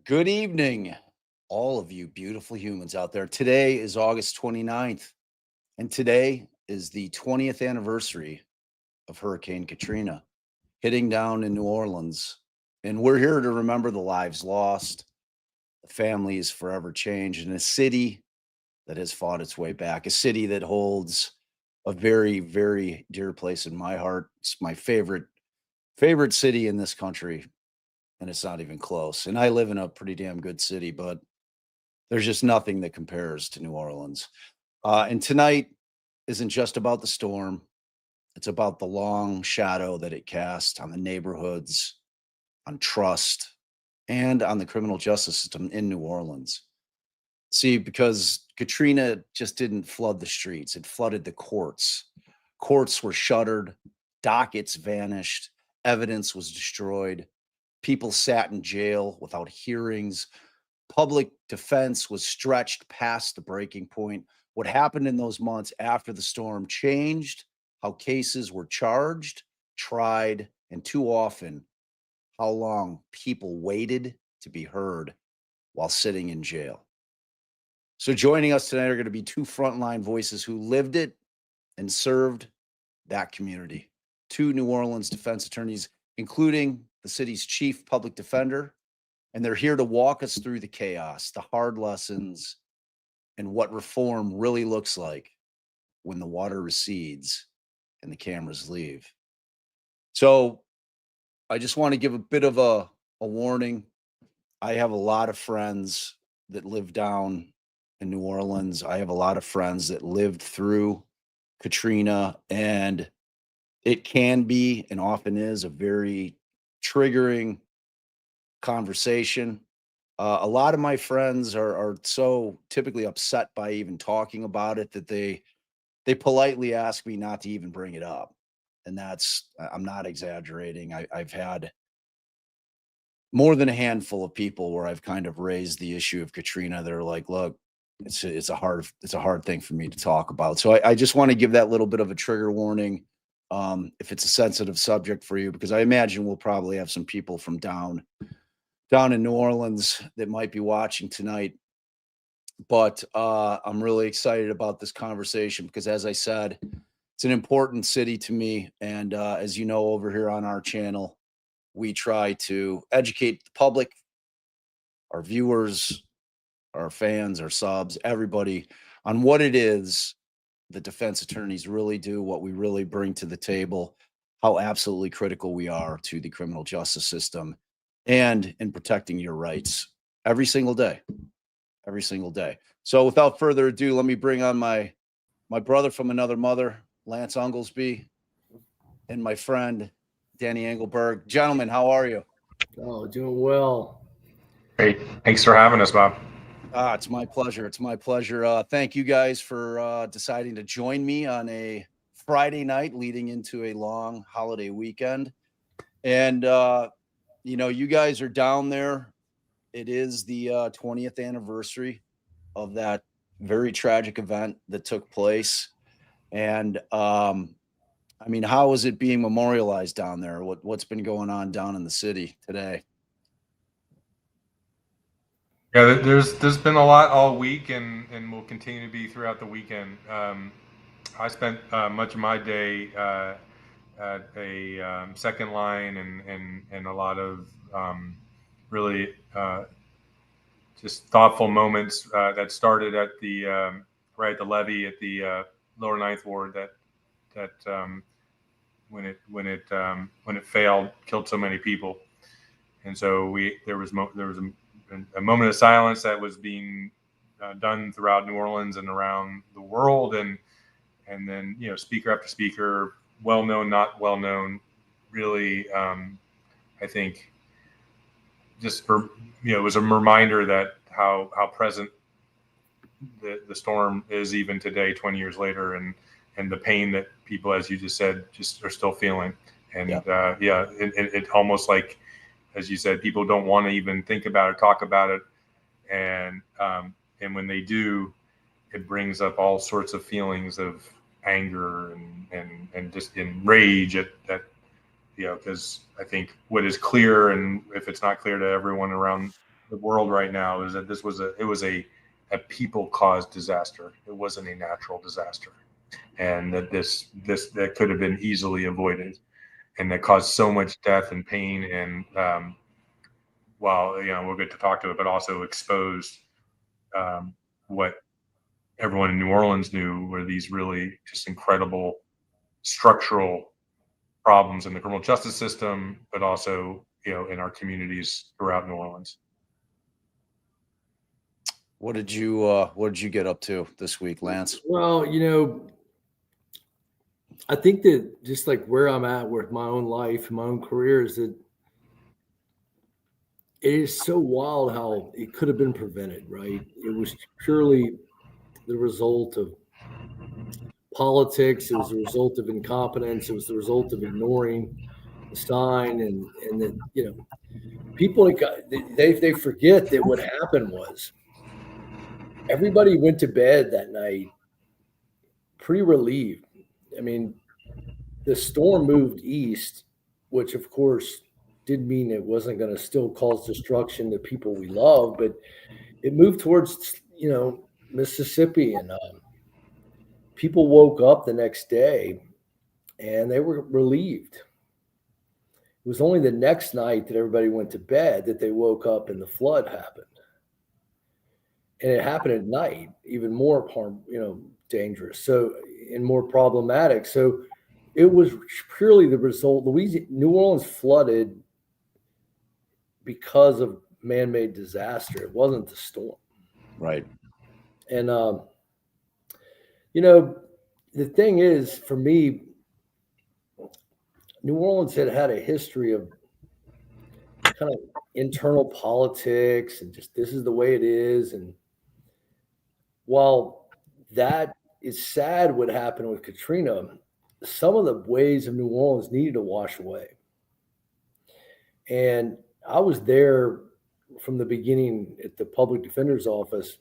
Good evening, all of you beautiful humans out there. Today is August 29th, and today is the 20th anniversary of Hurricane Katrina hitting down in New Orleans. And we're here to remember the lives lost, the families forever changed, and a city that has fought its way back, a city that holds a very, very dear place in my heart. It's my favorite city in this country, and it's not even close. And I live in a pretty damn good city, but there's just nothing that compares to New Orleans. And tonight isn't just about the storm, it's about the long shadow that it cast on the neighborhoods, on trust, and on the criminal justice system in New Orleans. See, because Katrina just didn't flood the streets, it flooded the courts. Courts were shuttered, dockets vanished, evidence was destroyed, people sat in jail without hearings. Public defense was stretched past the breaking point. What happened in those months after the storm changed how cases were charged, tried, and too often, how long people waited to be heard while sitting in jail. So, joining us tonight are going to be two frontline voices who lived it and served that community. Two New Orleans defense attorneys, including the city's chief public defender, and they're here to walk us through the chaos, the hard lessons, and what reform really looks like when the water recedes and the cameras leave. So I just want to give a bit of a warning. I have a lot of friends that live down in New Orleans. I have a lot of friends that lived through Katrina, and it can be and often is a very triggering conversation. A lot of my friends are so typically upset by even talking about it that they politely ask me not to even bring it up. And I'm not exaggerating. I've had more than a handful of people where I've kind of raised the issue of Katrina. They're like, look, it's a hard thing for me to talk about. So I just want to give that little bit of a trigger warning. If it's a sensitive subject for you, because I imagine we'll probably have some people from down in New Orleans that might be watching tonight. But I'm really excited about this conversation because, as I said, it's an important city to me. And as you know, over here on our channel, we try to educate the public, our viewers, our fans, our subs, everybody on what it is the defense attorneys really do, what we really bring to the table, how absolutely critical we are to the criminal justice system and in protecting your rights every single day. Every single day. So without further ado, let me bring on my brother from another mother, Lance Ungelsby, and my friend, Danny Engelberg. Gentlemen, how are you? Oh, doing well. Great. Thanks for having us, Bob. It's my pleasure. It's my pleasure. Thank you guys for deciding to join me on a Friday night leading into a long holiday weekend. And, you guys are down there. It is the 20th anniversary of that very tragic event that took place. And how is it being memorialized down there? What's been going on down in the city today? Yeah, there's been a lot all week, and will continue to be throughout the weekend. I spent much of my day at a second line, and a lot of really just thoughtful moments that started at the right at the levee at the lower Ninth Ward that when it failed killed so many people, and so there was a moment of silence that was being done throughout New Orleans and around the world, and then speaker after speaker, well known, not well known, really I think just for it was a reminder that how present the storm is even today, 20 years later, and the pain that people, as you just said, just are still feeling, and it almost like, as you said, people don't want to even think about it, talk about it, and when they do, it brings up all sorts of feelings of anger and just in rage at because I think what is clear, and if it's not clear to everyone around the world right now is that it was a people-caused disaster. It wasn't a natural disaster, and that that could have been easily avoided, and that caused so much death and pain, and while we'll get to talk to it, but also exposed what everyone in New Orleans knew were these really just incredible structural problems in the criminal justice system, but also in our communities throughout New Orleans. What did you get up to this week, Lance? Well, I think that just like where I'm at with my own life, my own career, is that it is so wild how it could have been prevented, right? It was purely the result of politics. It was the result of incompetence. It was the result of ignoring the sign, and that people they forget that what happened was everybody went to bed that night pretty relieved. I mean, the storm moved east, which of course did mean it wasn't going to still cause destruction to people we love, but it moved towards Mississippi, and people woke up the next day and they were relieved. It was only the next night that everybody went to bed that they woke up and the flood happened. And it happened at night, even more dangerous, so and more problematic. So it was purely the result. New Orleans flooded because of man-made disaster. It wasn't the storm. Right. And the thing is, for me, New Orleans had a history of kind of internal politics and just this is the way it is. And while that is sad what happened with Katrina, some of the ways of New Orleans needed to wash away. And I was there from the beginning at the public defender's office.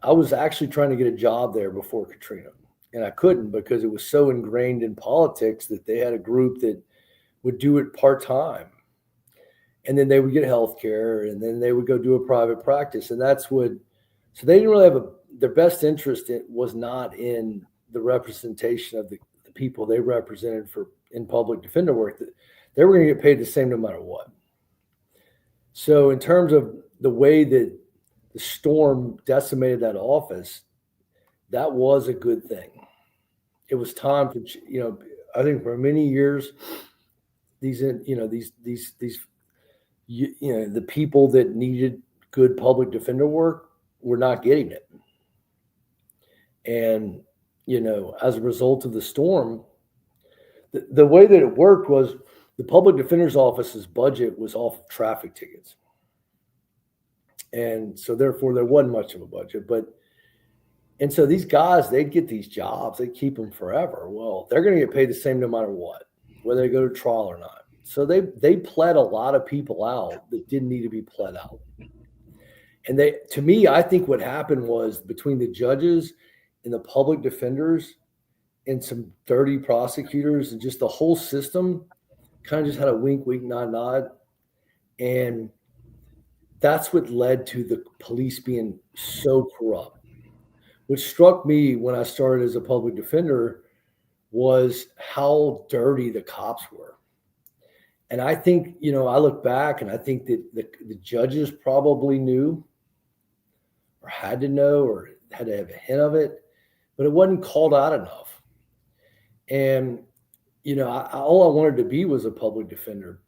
I was actually trying to get a job there before Katrina, and I couldn't because it was so ingrained in politics that they had a group that would do it part-time. And then they would get health care, and then they would go do a private practice. And so they didn't really have their best interest was not in the representation of the people they represented in public defender work. They were going to get paid the same no matter what. So in terms of the way that the storm decimated that office, that was a good thing. It was time for, I think for many years, the people that needed good public defender work were not getting it. And, as a result of the storm, the way that it worked was the public defender's office's budget was off of traffic tickets. And so therefore there wasn't much of a budget, and so these guys, they'd get these jobs, they keep them forever. Well, they're going to get paid the same no matter what, whether they go to trial or not. So they pled a lot of people out that didn't need to be pled out. And to me, I think what happened was between the judges and the public defenders and some dirty prosecutors and just the whole system kind of just had a wink, wink, nod, nod. And that's what led to the police being so corrupt. What struck me when I started as a public defender was how dirty the cops were. And I think, I look back and I think that the judges probably knew or had to know or had to have a hint of it, but it wasn't called out enough. And, all I wanted to be was a public defender.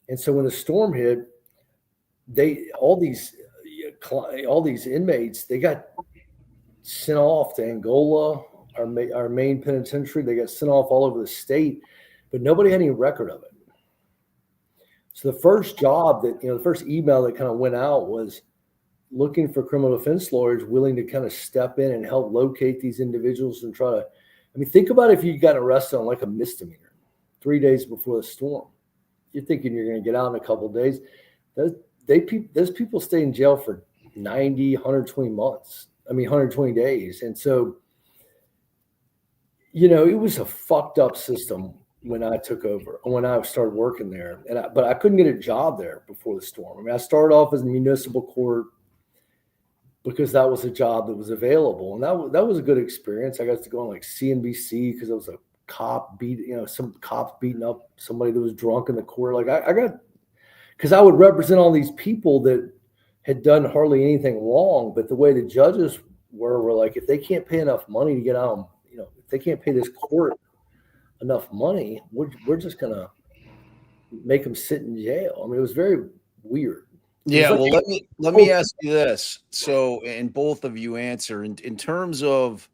And so when the storm hit, all these inmates, they got sent off to Angola, our main penitentiary. They got sent off all over the state, but nobody had any record of it. So the first job the first email that kind of went out was looking for criminal defense lawyers willing to kind of step in and help locate these individuals and try to, think about if you got arrested on like a misdemeanor 3 days before the storm. You're thinking you're going to get out in a couple of days. Those people stay in jail for 90, 120 months. 120 days. And so, it was a fucked up system when I took over, when I started working there. But I couldn't get a job there before the storm. I mean, I started off as municipal court because that was a job that was available, and that was a good experience. I got to go on like CNBC because it was a cop some cops beating up somebody that was drunk in the court. Like I got, because I would represent all these people that had done hardly anything wrong, but the way the judges were like, if they can't pay enough money to get out, if they can't pay this court enough money, we're just gonna make them sit in jail. I mean, it was very weird. Yeah, well, let me ask you this. So, and both of you answer in terms of,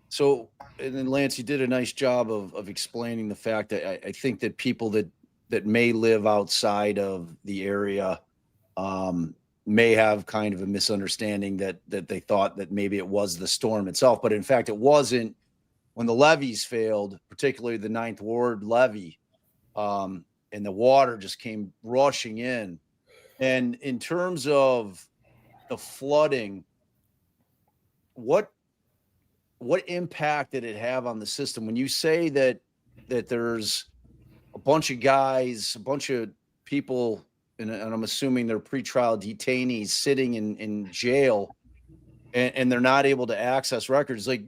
so, and then Lance, you did a nice job of explaining the fact that I think that people that may live outside of the area may have kind of a misunderstanding that they thought that maybe it was the storm itself, but in fact it wasn't. When the levees failed, particularly the 9th Ward levee, and the water just came rushing in. And in terms of the flooding, what impact did it have on the system? When you say that there's a bunch of guys, a bunch of people, and I'm assuming they're pretrial detainees sitting in jail, and they're not able to access records, like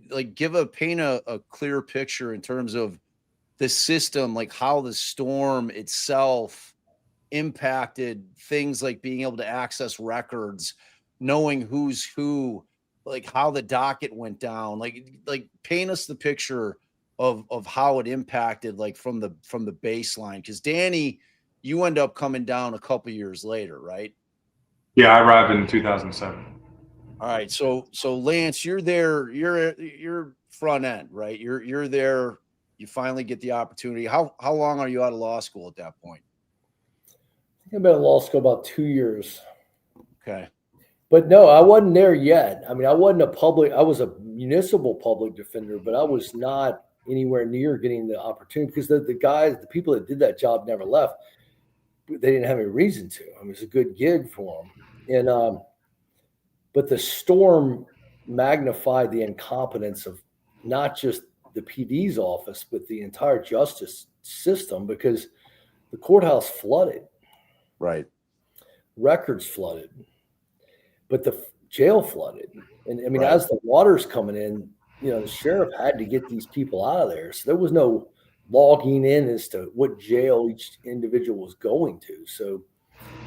paint a clear picture in terms of the system, like how the storm itself impacted things like being able to access records, knowing who's who, like how the docket went down, like paint us the picture of how it impacted, like from the baseline. Because Danny, you end up coming down a couple years later, right? Yeah, I arrived in 2007. All right, so Lance, you're there, you're front end, right? You're there, you finally get the opportunity. How long are you out of law school at that point? I've been in law school about 2 years. Okay. But no, I wasn't there yet. I mean, I was a municipal public defender, but I was not anywhere near getting the opportunity because the people that did that job never left. They didn't have any reason to. I mean, it was a good gig for them. And, but the storm magnified the incompetence of not just the PD's office, but the entire justice system, because the courthouse flooded. Right. Records flooded, but the jail flooded. And I mean, Right. as the water's coming in, the sheriff had to get these people out of there. So there was no logging in as to what jail each individual was going to. So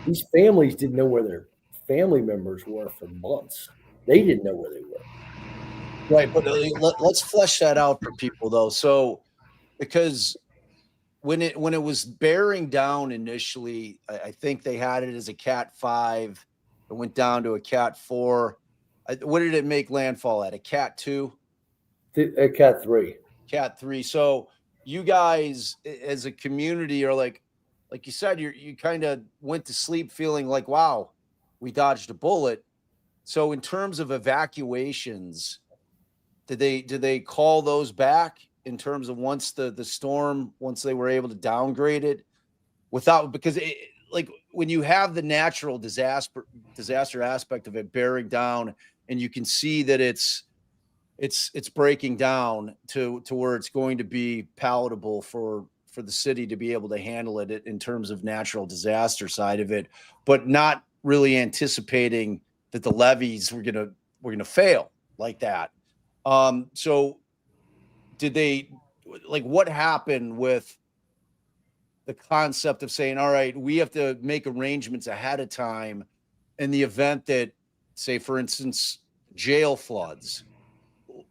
these families didn't know where their family members were for months. They didn't know where they were. Right. But let's flesh that out for people, though. So, because when it was bearing down initially, I think they had it as a Cat 5. It went down to a Cat 4. What did it make landfall at? A Cat 2? A Cat 3. Cat 3. So you guys as a community are like you said, you kind of went to sleep feeling like, wow, we dodged a bullet. So in terms of evacuations, did they call those back in terms of once the storm, once they were able to downgrade it without, because like when you have the natural disaster aspect of it bearing down, and you can see that it's breaking down to where it's going to be palatable for the city to be able to handle it in terms of natural disaster side of it, but not really anticipating that the levees were gonna fail like that. So did they, like, what happened with the concept of saying, all right, we have to make arrangements ahead of time in the event that, say, for instance, jail floods?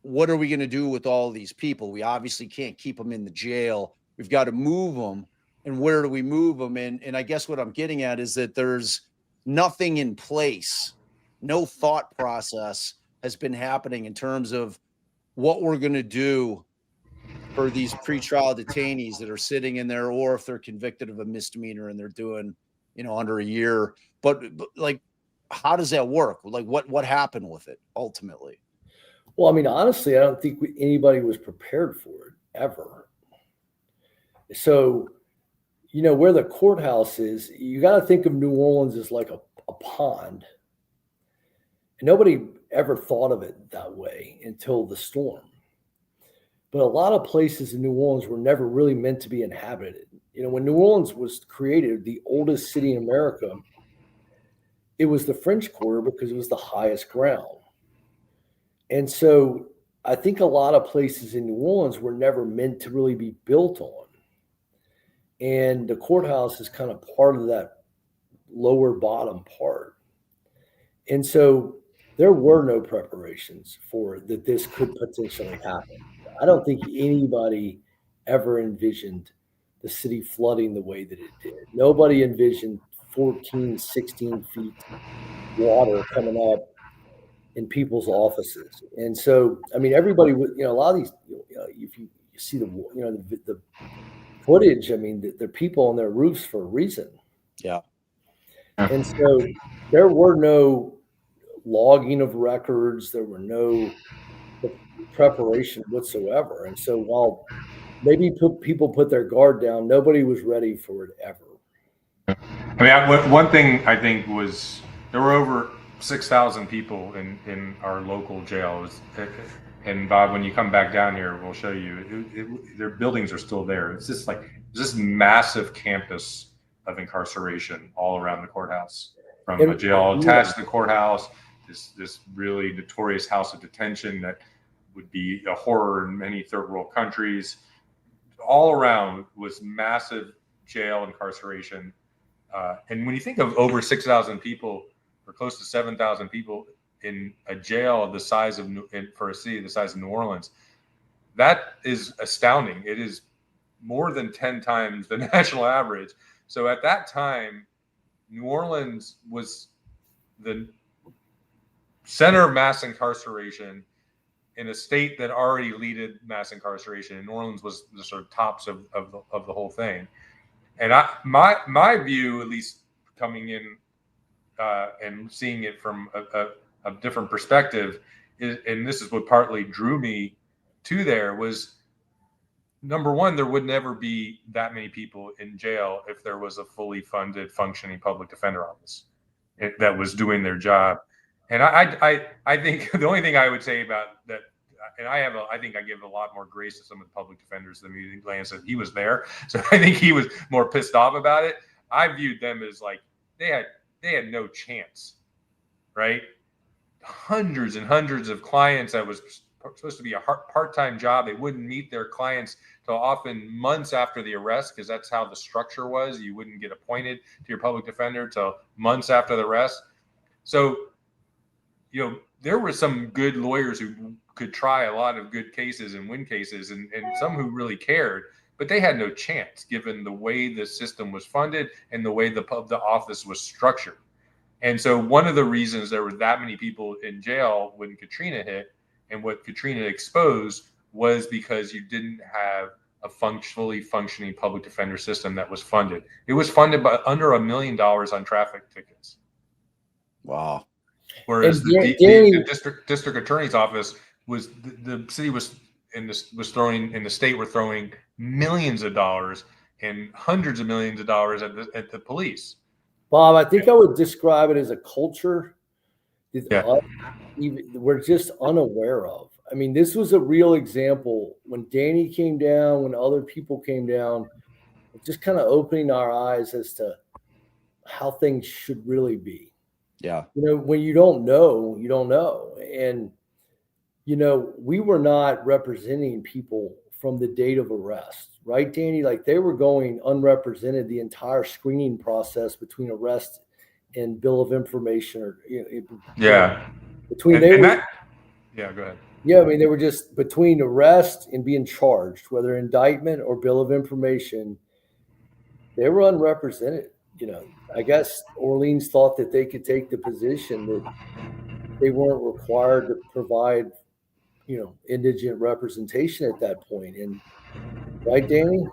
What are we going to do with all these people? We obviously can't keep them in the jail. We've got to move them. And where do we move them? And I guess what I'm getting at is that there's nothing in place. No thought process has been happening in terms of what we're going to do for these pretrial detainees that are sitting in there, or if they're convicted of a misdemeanor and they're doing, under a year. But like, how does that work? Like, what happened with it ultimately? Well, I mean, honestly, I don't think anybody was prepared for it ever. So, where the courthouse is, you got to think of New Orleans as like a pond. And nobody ever thought of it that way until the storm. but a lot of places in New Orleans were never really meant to be inhabited. When New Orleans was created, the oldest city in America, it was the French Quarter because it was the highest ground. And so I think a lot of places in New Orleans were never meant to really be built on. And the courthouse is kind of part of that lower bottom part. And so there were no preparations for that this could potentially happen. I don't think anybody ever envisioned the city flooding the way that it did. Nobody envisioned 14, 16 feet water coming up in people's offices. And so, I mean, everybody would, a lot of these, if you see the footage, I mean, they're people on their roofs for a reason. Yeah. And so there were no logging of records. There were no preparation whatsoever. And so while maybe people put their guard down, nobody was ready for it ever. I mean, one thing I think was there were over 6,000 people in our local jail. And Bob, when you come back down here, we'll show you. Their buildings are still there. It's just like this massive campus of incarceration all around the courthouse, from a jail attached to the courthouse. This really notorious house of detention that would be a horror in many third world countries. All around was massive jail incarceration. And when you think of over 6,000 people or close to 7,000 people in a jail the size of, for a city the size of New Orleans, that is astounding. It is more than 10 times the national average. So at that time, New Orleans was the center of mass incarceration in a state that already leaded mass incarceration. And New Orleans was the sort of tops of the whole thing. And my view, at least coming in and seeing it from a different perspective, and this is what partly drew me to there, was number one, there would never be that many people in jail if there was a fully funded, functioning public defender office that was doing their job. And I think the only thing I would say about that, and I think I give a lot more grace to some of the public defenders than me. Lance said he was there, so I think he was more pissed off about it. I viewed them as like they had no chance, right? Hundreds and hundreds of clients that was supposed to be a part-time job. They wouldn't meet their clients till often months after the arrest, because that's how the structure was. You wouldn't get appointed to your public defender till months after the arrest. So, there were some good lawyers who could try a lot of good cases and win cases, and some who really cared, but they had no chance given the way the system was funded and the way the office was structured. And so one of the reasons there were that many people in jail when Katrina hit and what Katrina exposed was because you didn't have a fully functioning public defender system that was funded. It was funded by under $1 million on traffic tickets. Wow. Whereas the district attorney's office was the city was throwing, and the state were throwing millions of dollars and hundreds of millions of dollars at the police. Bob, I think I would describe it as a culture that we're just unaware of. I mean, this was a real example when Danny came down, when other people came down, just kind of opening our eyes as to how things should really be. Yeah. When you don't know, you don't know. And, we were not representing people from the date of arrest, right, Danny? Like they were going unrepresented the entire screening process between arrest and bill of information, or go ahead. Yeah, I mean, they were just between arrest and being charged, whether indictment or bill of information, they were unrepresented. I guess Orleans thought that they could take the position that they weren't required to provide, indigent representation at that point. And right, Danny?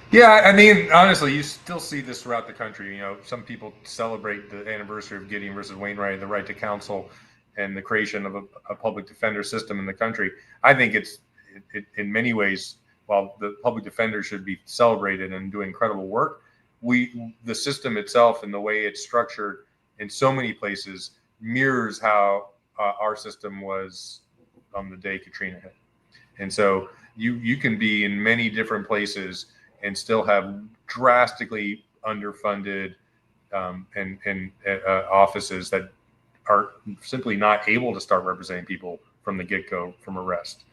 Yeah, I mean, honestly, you still see this throughout the country. Some people celebrate the anniversary of Gideon versus Wainwright, the right to counsel, and the creation of a public defender system in the country. I think it in many ways, while the public defender should be celebrated and doing incredible work, the system itself and the way it's structured in so many places mirrors how our system was on the day Katrina hit. And so You can be in many different places and still have drastically underfunded offices that are simply not able to start representing people from the get-go from arrest.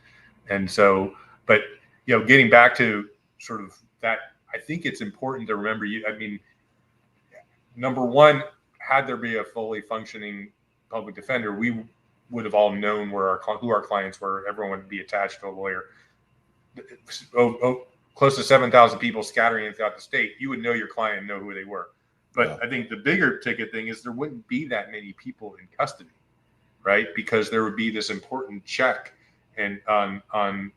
And so, but getting back to sort of that, I think it's important to remember. Number one, had there be a fully functioning public defender, we would have all known who our clients were. Everyone would be attached to a lawyer. Close to 7,000 people scattering throughout the state. You would know your client and know who they were. But I think the bigger ticket thing is there wouldn't be that many people in custody, right? Because there would be this important check and on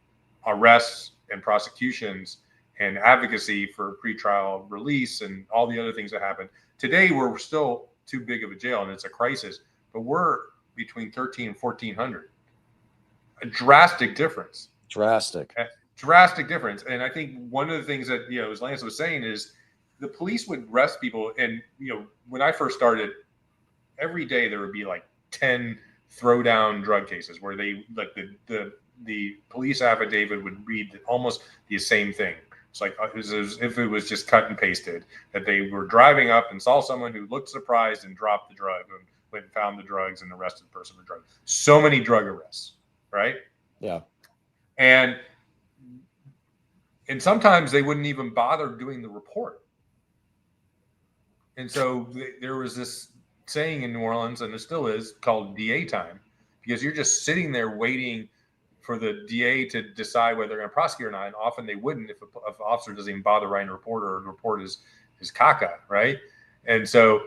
arrests and prosecutions and advocacy for pretrial release and all the other things that happen. Today, we're still too big of a jail and it's a crisis, but we're between 13 and 1,400. A drastic difference. Drastic difference. And I think one of the things that, as Lance was saying, is the police would arrest people. And, when I first started, every day there would be like 10 throwdown drug cases where they like the police affidavit would read almost the same thing. It's like it was as if it was just cut and pasted, that they were driving up and saw someone who looked surprised and dropped the drug and went and found the drugs and arrested the person for drugs. So many drug arrests, right? Yeah. And sometimes they wouldn't even bother doing the report. And so there was this saying in New Orleans, and it still is, called DA time, because you're just sitting there waiting for the DA to decide whether they're going to prosecute or not. And often they wouldn't if an officer doesn't even bother writing a report, or a report is caca, right? And so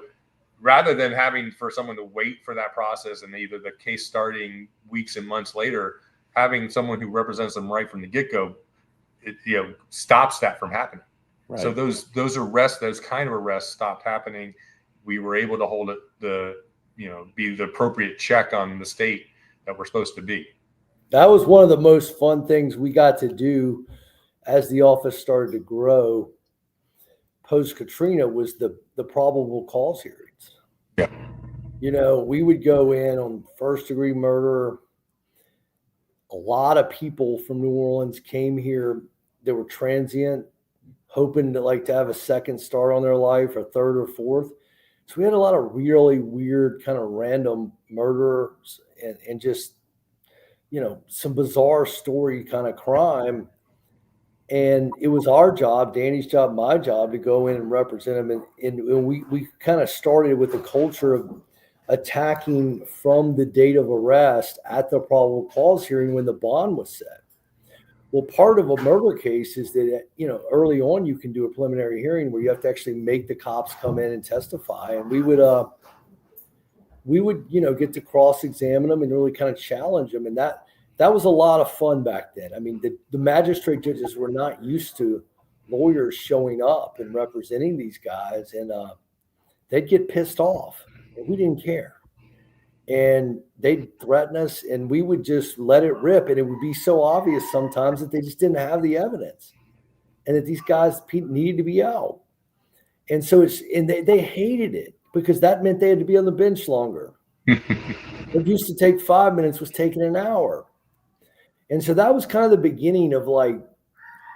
rather than having for someone to wait for that process and either the case starting weeks and months later, having someone who represents them right from the get-go, it stops that from happening. Right. So those arrests, those kind of arrests, stopped happening. We were able to hold it be the appropriate check on the state that we're supposed to be. That was one of the most fun things we got to do as the office started to grow post Katrina, was the probable cause hearings. Yeah. We would go in on first degree murder. A lot of people from New Orleans came here. They were transient, hoping to have a second start on their life, or third or fourth. So we had a lot of really weird kind of random murderers and just, some bizarre story kind of crime. And it was our job, Danny's job, my job, to go in and represent them. And we kind of started with the culture of attacking from the date of arrest at the probable cause hearing when the bond was set. Well, part of a murder case is that, early on you can do a preliminary hearing where you have to actually make the cops come in and testify. And we would get to cross-examine them and really kind of challenge them. And that was a lot of fun back then. I mean, the magistrate judges were not used to lawyers showing up and representing these guys, and they'd get pissed off, and we didn't care. And they'd threaten us, and we would just let it rip. And it would be so obvious sometimes that they just didn't have the evidence, and that these guys needed to be out. And so they hated it, because that meant they had to be on the bench longer. What used to take 5 minutes was taking an hour. And so that was kind of the beginning of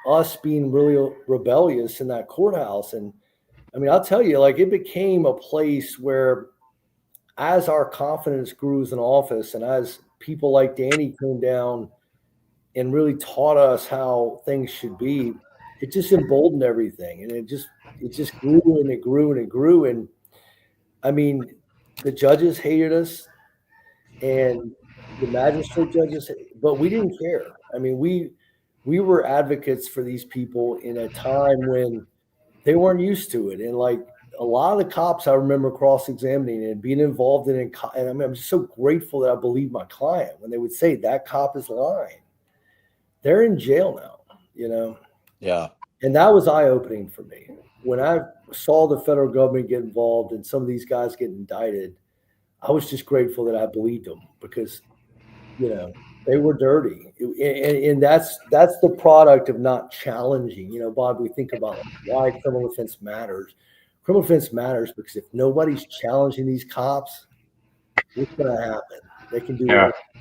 us being really rebellious in that courthouse. And I mean, I'll tell you, it became a place where, as our confidence grew as an office, and as people like Danny came down and really taught us how things should be, it just emboldened everything. And it just grew and it grew and it grew. And I mean, the judges hated us, and the magistrate judges, but we didn't care. I mean, we were advocates for these people in a time when they weren't used to it. And a lot of the cops I remember cross-examining and being involved in it. And I mean, I'm just so grateful that I believed my client when they would say that cop is lying. They're in jail now, Yeah. And that was eye-opening for me. When I saw the federal government get involved and some of these guys get indicted, I was just grateful that I believed them, because they were dirty. And that's the product of not challenging. Bob, we think about why criminal defense matters. Criminal defense matters because if nobody's challenging these cops, what's going to happen? They can do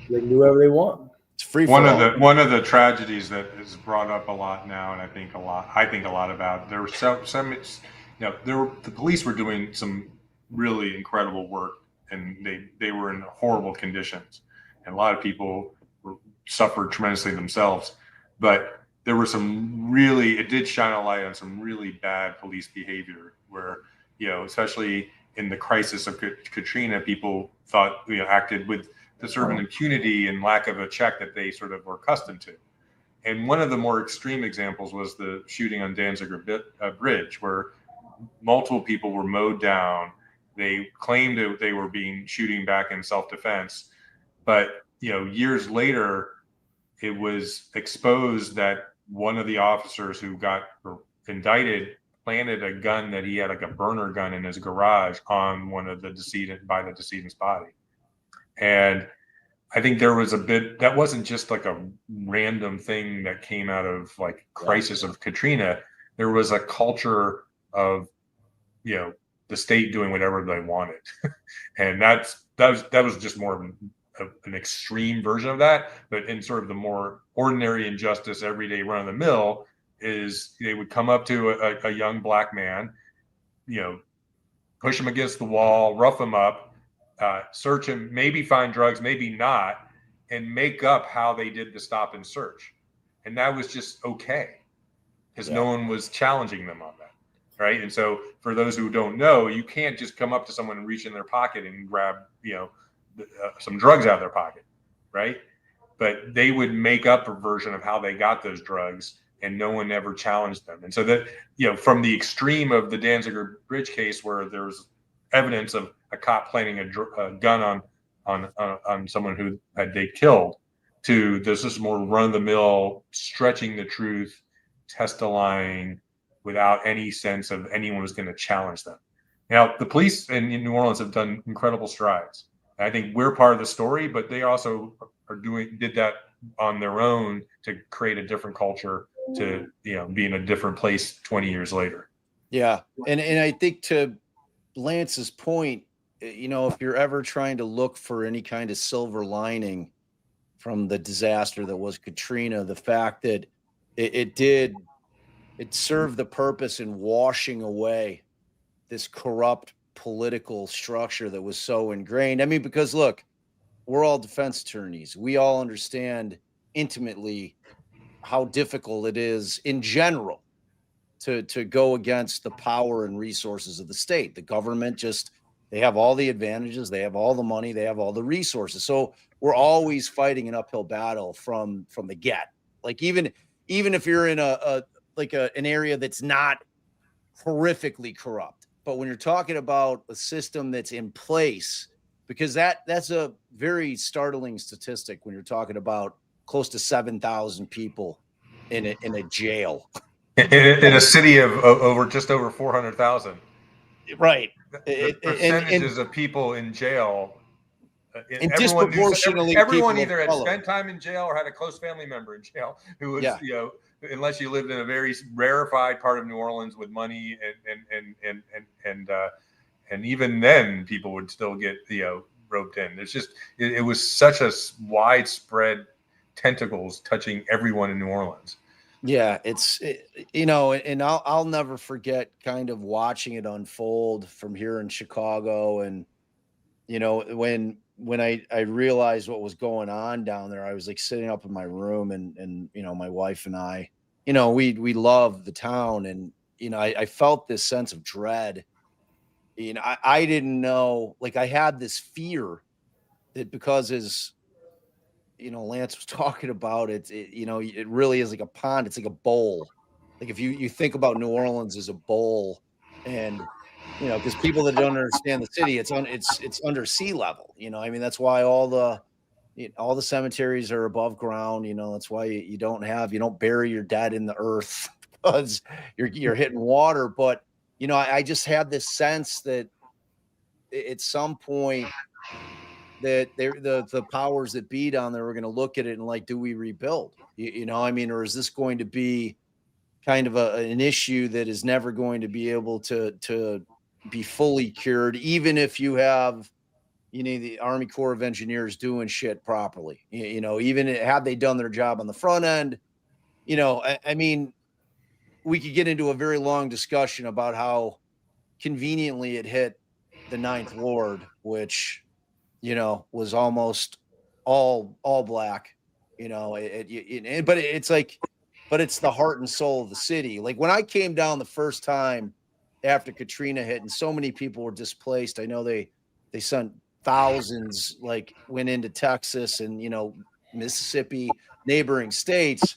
whatever they want. It's free for all. One of the tragedies that is brought up a lot now, and I think a lot about. There were some the police were doing some really incredible work, and they were in horrible conditions, and a lot of people suffered tremendously themselves. But there were it did shine a light on some really bad police behavior, where especially in the crisis of Katrina, people thought acted with the sort of an impunity and lack of a check that they sort of were accustomed to. And one of the more extreme examples was the shooting on Danziger Bridge, where multiple people were mowed down. They claimed that they were shooting back in self-defense, but years later, it was exposed that one of the officers who got indicted planted a gun that he had, like a burner gun, in his garage on one of the decedent's body. And I think there was that wasn't just like a random thing that came out of like crisis of Katrina. There was a culture of, the state doing whatever they wanted. And that was just more of an extreme version of that. But in sort of the more ordinary injustice, everyday run of the mill, is they would come up to a young black man, push him against the wall, rough him up, search him, maybe find drugs, maybe not, and make up how they did the stop and search. And that was just okay, because no one was challenging them on that, right? And so for those who don't know, you can't just come up to someone and reach in their pocket and grab, some drugs out of their pocket, right? But they would make up a version of how they got those drugs, and no one ever challenged them. And so that, from the extreme of the Danziger Bridge case, where there's evidence of a cop planting a gun on someone who they killed, to this is more run-of-the-mill, stretching the truth, testifying without any sense of anyone was going to challenge them. Now, the police in New Orleans have done incredible strides. I think we're part of the story, but they also did that on their own to create a different culture, to be in a different place 20 years later. Yeah, and I think, to Lance's point, if you're ever trying to look for any kind of silver lining from the disaster that was Katrina, the fact that it served the purpose in washing away this corrupt political structure that was so ingrained. I mean, because look, we're all defense attorneys. We all understand intimately how difficult it is in general to go against the power and resources of the state. The government they have all the advantages, they have all the money, they have all the resources. So we're always fighting an uphill battle from the get. Like even if you're in an area that's not horrifically corrupt, but when you're talking about a system that's in place, because that's a very startling statistic when you're talking about close to 7,000 people in a jail. In a city of just over 400,000. Right. The percentages of people in jail, and disproportionately, everyone either had spent time in jail or had a close family member in jail who was, unless you lived in a very rarefied part of New Orleans with money, and even then people would still get roped in. It's just it was such a widespread tentacles touching everyone in New Orleans. Yeah, and I'll never forget kind of watching it unfold from here in Chicago. And, when I realized what was going on down there, I was like sitting up in my room, and my wife and I, we love the town. And, I felt this sense of dread. I didn't know, like, I had this fear that, because Lance was talking about it, it really is like a pond. It's like a bowl. Like if you think about New Orleans as a bowl, and, because people that don't understand the city, it's under sea level, I mean, that's why all the cemeteries are above ground. That's why you don't bury your dead in the earth, because you're hitting water. But, I just had this sense that at some point, that the powers that be down there were going to look at it and like, do we rebuild? I mean, or is this going to be kind of an issue that is never going to be able to be fully cured, even if you have you need the Army Corps of Engineers doing shit properly. You know, even had they done their job on the front end, you know, I mean, we could get into a very long discussion about how conveniently it hit the Ninth Ward, which, you know, was almost all black, you know, but it's like, but it's the heart and soul of the city. Like when I came down the first time after Katrina hit and so many people were displaced, I know they sent thousands, like went into Texas and, you know, Mississippi, neighboring states,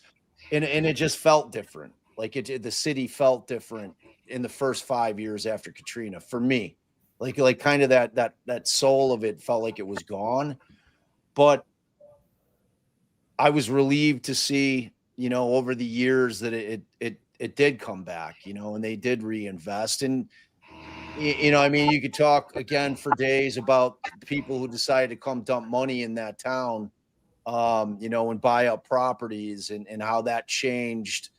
and it just felt different. Like the city felt different in the first 5 years after Katrina for me. Like kind of that soul of it felt like it was gone. But I was relieved to see, you know, over the years that it did come back, you know, and they did reinvest. And you know, I mean, you could talk again for days about people who decided to come dump money in that town, you know, and buy up properties and how that changed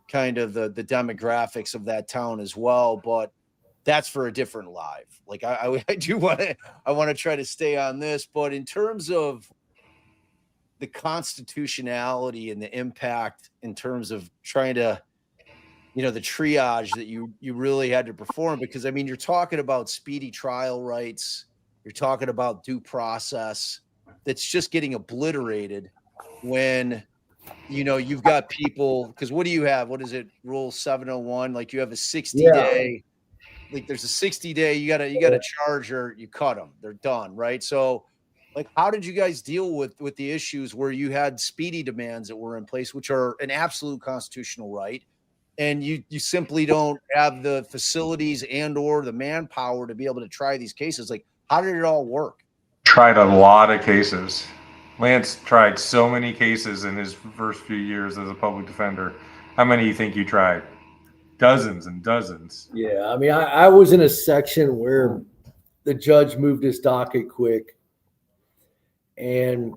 kind of the demographics of that town as well. But that's for a different live. Like I do want to try to stay on this, but in terms of the constitutionality and the impact in terms of trying to, you know, the triage that you really had to perform, because I mean, you're talking about speedy trial rights, you're talking about due process that's just getting obliterated when, you know, you've got people, because what do you have? What is it? Rule 701, like you have a 60-day, like there's a 60-day, you gotta charge or you cut them, they're done, right? So like, how did you guys deal with the issues where you had speedy demands that were in place, which are an absolute constitutional right, and you simply don't have the facilities and or the manpower to be able to try these cases? Like, how did it all work? Tried a lot of cases. Lance tried so many cases in his first few years as a public defender. How many do you think you tried? Dozens and dozens. Yeah, I mean, I was in a section where the judge moved his docket quick, and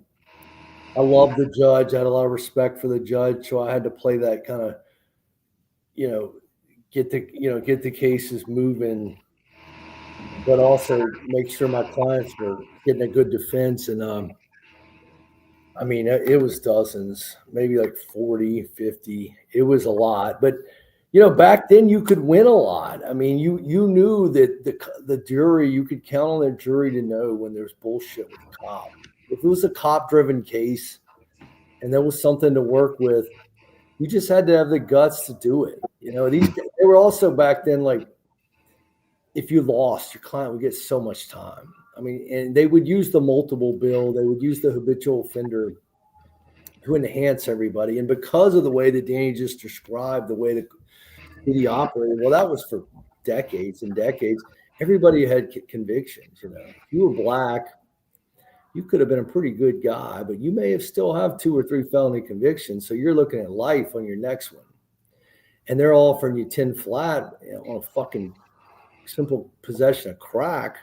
I loved the judge. I had a lot of respect for the judge, so I had to play that kind of, you know, get the cases moving, but also make sure my clients were getting a good defense. And I mean, it was dozens, maybe like 40, 50. It was a lot, but you know, back then you could win a lot. I mean, you knew that the jury, you could count on the jury to know when there's bullshit with the cop. If it was a cop-driven case and there was something to work with, you just had to have the guts to do it. You know, they were also back then, like, if you lost, your client would get so much time. I mean, and they would use the multiple bill, they would use the habitual offender to enhance everybody. And because of the way that Danny just described, the way the city operated, well, that was for decades and decades. Everybody had convictions. You know, if you were black, you could have been a pretty good guy, but you may have still have 2 or 3 felony convictions. So you're looking at life on your next one. And they're offering you 10 flat, you know, on a fucking simple possession of crack.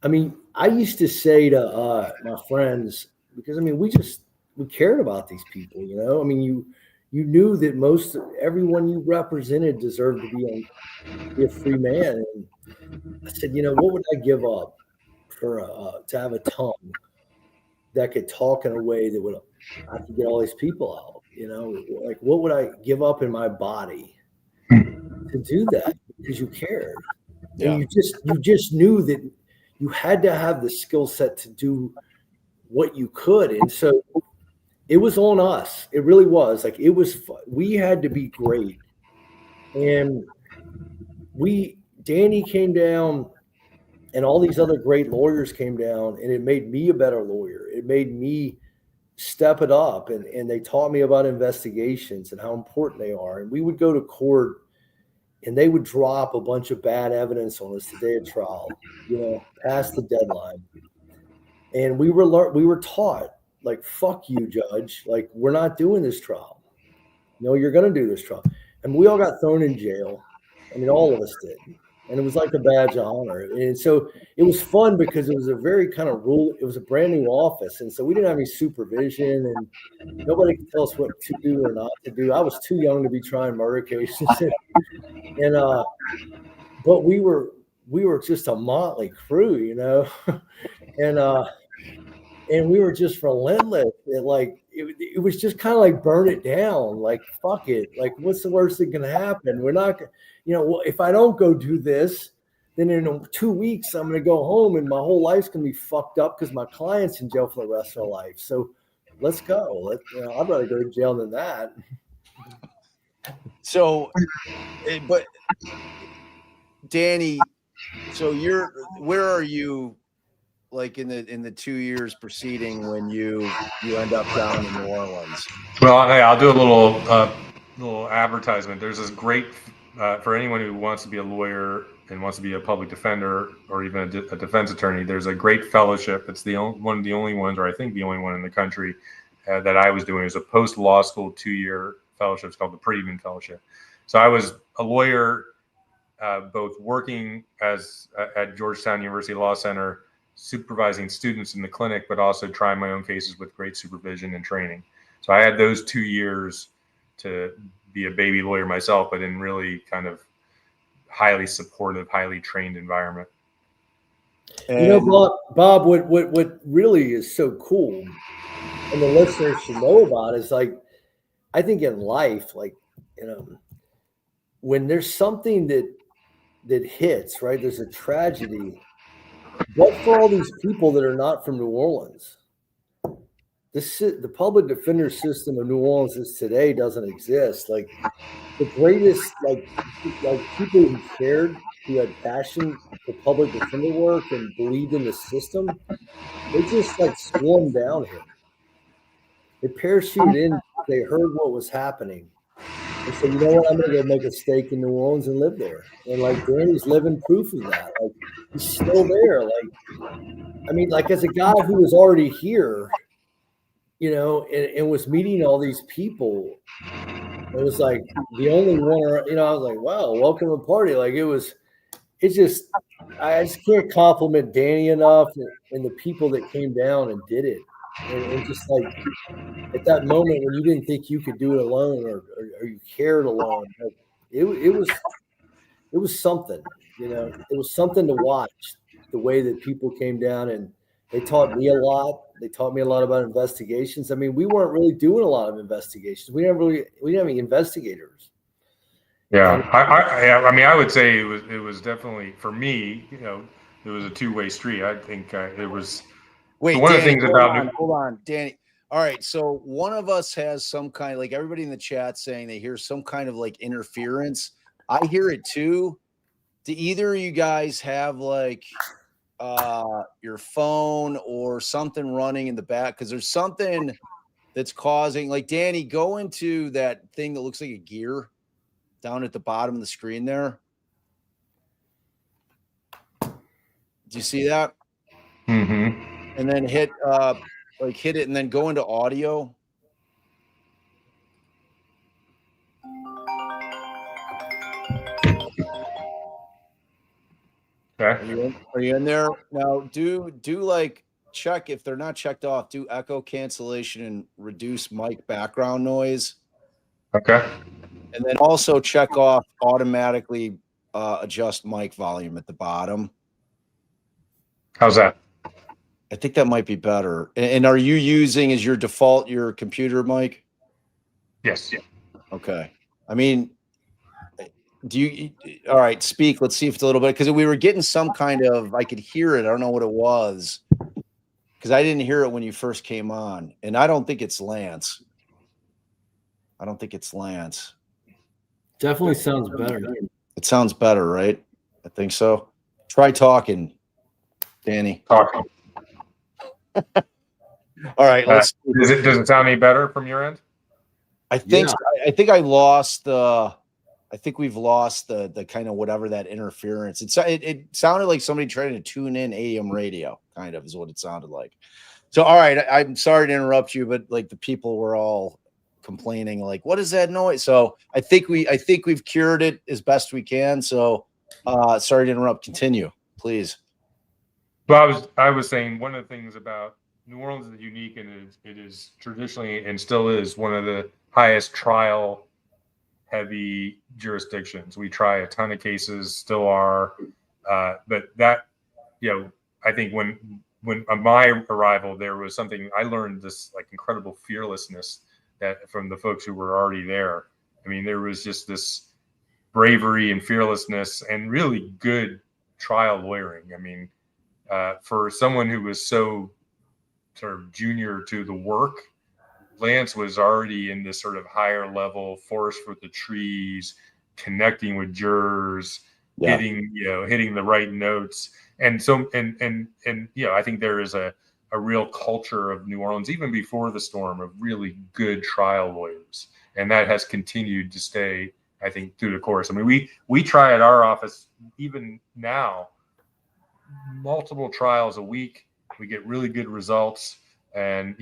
I mean, I used to say to my friends, because I mean, we cared about these people, you know. I mean, you knew that everyone you represented deserved to be a free man. And I said, you know, what would I give up for to have a tongue that could talk in a way that I could get all these people out? You know, like what would I give up in my body to do that? Because you cared. Yeah. And you just knew that you had to have the skill set to do what you could. And so it was on us. It really was. Like, it was fun. We had to be great. And Danny came down and all these other great lawyers came down, and it made me a better lawyer. It made me step it up. And they taught me about investigations and how important they are. And we would go to court and they would drop a bunch of bad evidence on us the day of trial, you know, past the deadline. And we were taught, like, fuck you, judge. Like, we're not doing this trial. No, you're going to do this trial. And we all got thrown in jail. I mean, all of us did. And it was like a badge of honor. And so it was fun because it was a very kind of it was a brand new office. And so we didn't have any supervision and nobody could tell us what to do or not to do. I was too young to be trying murder cases. And, but we we were just a motley crew, and we were just relentless. It was just kind of like burn it down, like fuck it, like what's the worst that can happen? We're not, well, if I don't go do this, then in 2 weeks I'm going to go home and my whole life's going to be fucked up because my client's in jail for the rest of their life. So let's go. I'd rather go to jail than that. So, but Danny, so where are you? Like in the 2 years preceding when you end up down in New Orleans? Well, hey, I'll do a little advertisement. There's this great for anyone who wants to be a lawyer and wants to be a public defender or even a defense attorney. There's a great fellowship. It's one of the only ones, or I think the only one in the country that I was doing. It was a post law school 2-year fellowship. It's called the Priedman Fellowship. So I was a lawyer, both working at Georgetown University Law Center, supervising students in the clinic, but also trying my own cases with great supervision and training. So I had those 2 years to be a baby lawyer myself, but in really kind of highly supportive, highly trained environment. And Bob, what really is so cool, and the listeners should know about, is like, I think in life, like, when there's something that hits, right? There's a tragedy. But for all these people that are not from New Orleans, the public defender system of New Orleans is today doesn't exist. Like the greatest, like people who cared, who had passion for public defender work and believed in the system, they just like swarmed down here. They parachuted in. They heard what was happening. And said, you know what, I'm going to go make a stake in New Orleans and live there. And like Danny's living proof of that. Like he's still there. Like, I mean, like as a guy who was already here, and was meeting all these people, it was like the only one, I was like, wow, welcome to the party. Like I just can't compliment Danny enough and the people that came down and did it. And just like at that moment when you didn't think you could do it alone or you cared alone, like, it was something, it was something to watch the way that people came down, and they taught me a lot. They taught me a lot about investigations. I mean, we weren't really doing a lot of investigations. We didn't have any investigators. Yeah, I mean, I would say it was definitely for me. It was a two-way street. I think it was. Wait, one Danny, of the things about hold on, Danny. All right, so one of us has some kind, like everybody in the chat saying they hear some kind of like interference. I hear it too. Do either of you guys have like your phone or something running in the back? Because there's something that's causing, like, Danny, go into that thing that looks like a gear down at the bottom of the screen there. Do you see that? Mm-hmm. And then hit it and then go into audio. Okay. Are you in there? Now do like check if they're not checked off, do echo cancellation and reduce mic background noise. Okay. And then also check off automatically adjust mic volume at the bottom. How's that? I think that might be better. And are you using as your default your computer mic? Yes. Yeah. Okay. I mean, all right, speak. Let's see if it's a little bit, because we were getting some kind of, I could hear it. I don't know what it was, because I didn't hear it when you first came on. And I don't think it's Lance. Definitely sounds better. It sounds better, right? I think so. Try talking, Danny. Talking. All right, let's. Does it sound any better from your end? I think I think we've lost the kind of whatever that interference. It sounded like somebody trying to tune in AM radio, kind of is what it sounded like. So, all right, I'm sorry to interrupt you, but like the people were all complaining, like, what is that noise? So I think we've cured it as best we can. So, sorry to interrupt. Continue, please. Well, I was saying one of the things about New Orleans is unique, and it is traditionally and still is one of the highest trial heavy jurisdictions. We try a ton of cases, still are. But that, I think when on my arrival, there was something I learned, this like incredible fearlessness that from the folks who were already there. I mean, there was just this bravery and fearlessness and really good trial lawyering. I mean, for someone who was so sort of junior to the work, Lance was already in this sort of higher level, forest for the trees, connecting with jurors, hitting the right notes. And so, I think there is a real culture of New Orleans, even before the storm, of really good trial lawyers. And that has continued to stay, I think, through the course. I mean, we try at our office, even now, multiple trials a week. We get really good results. And,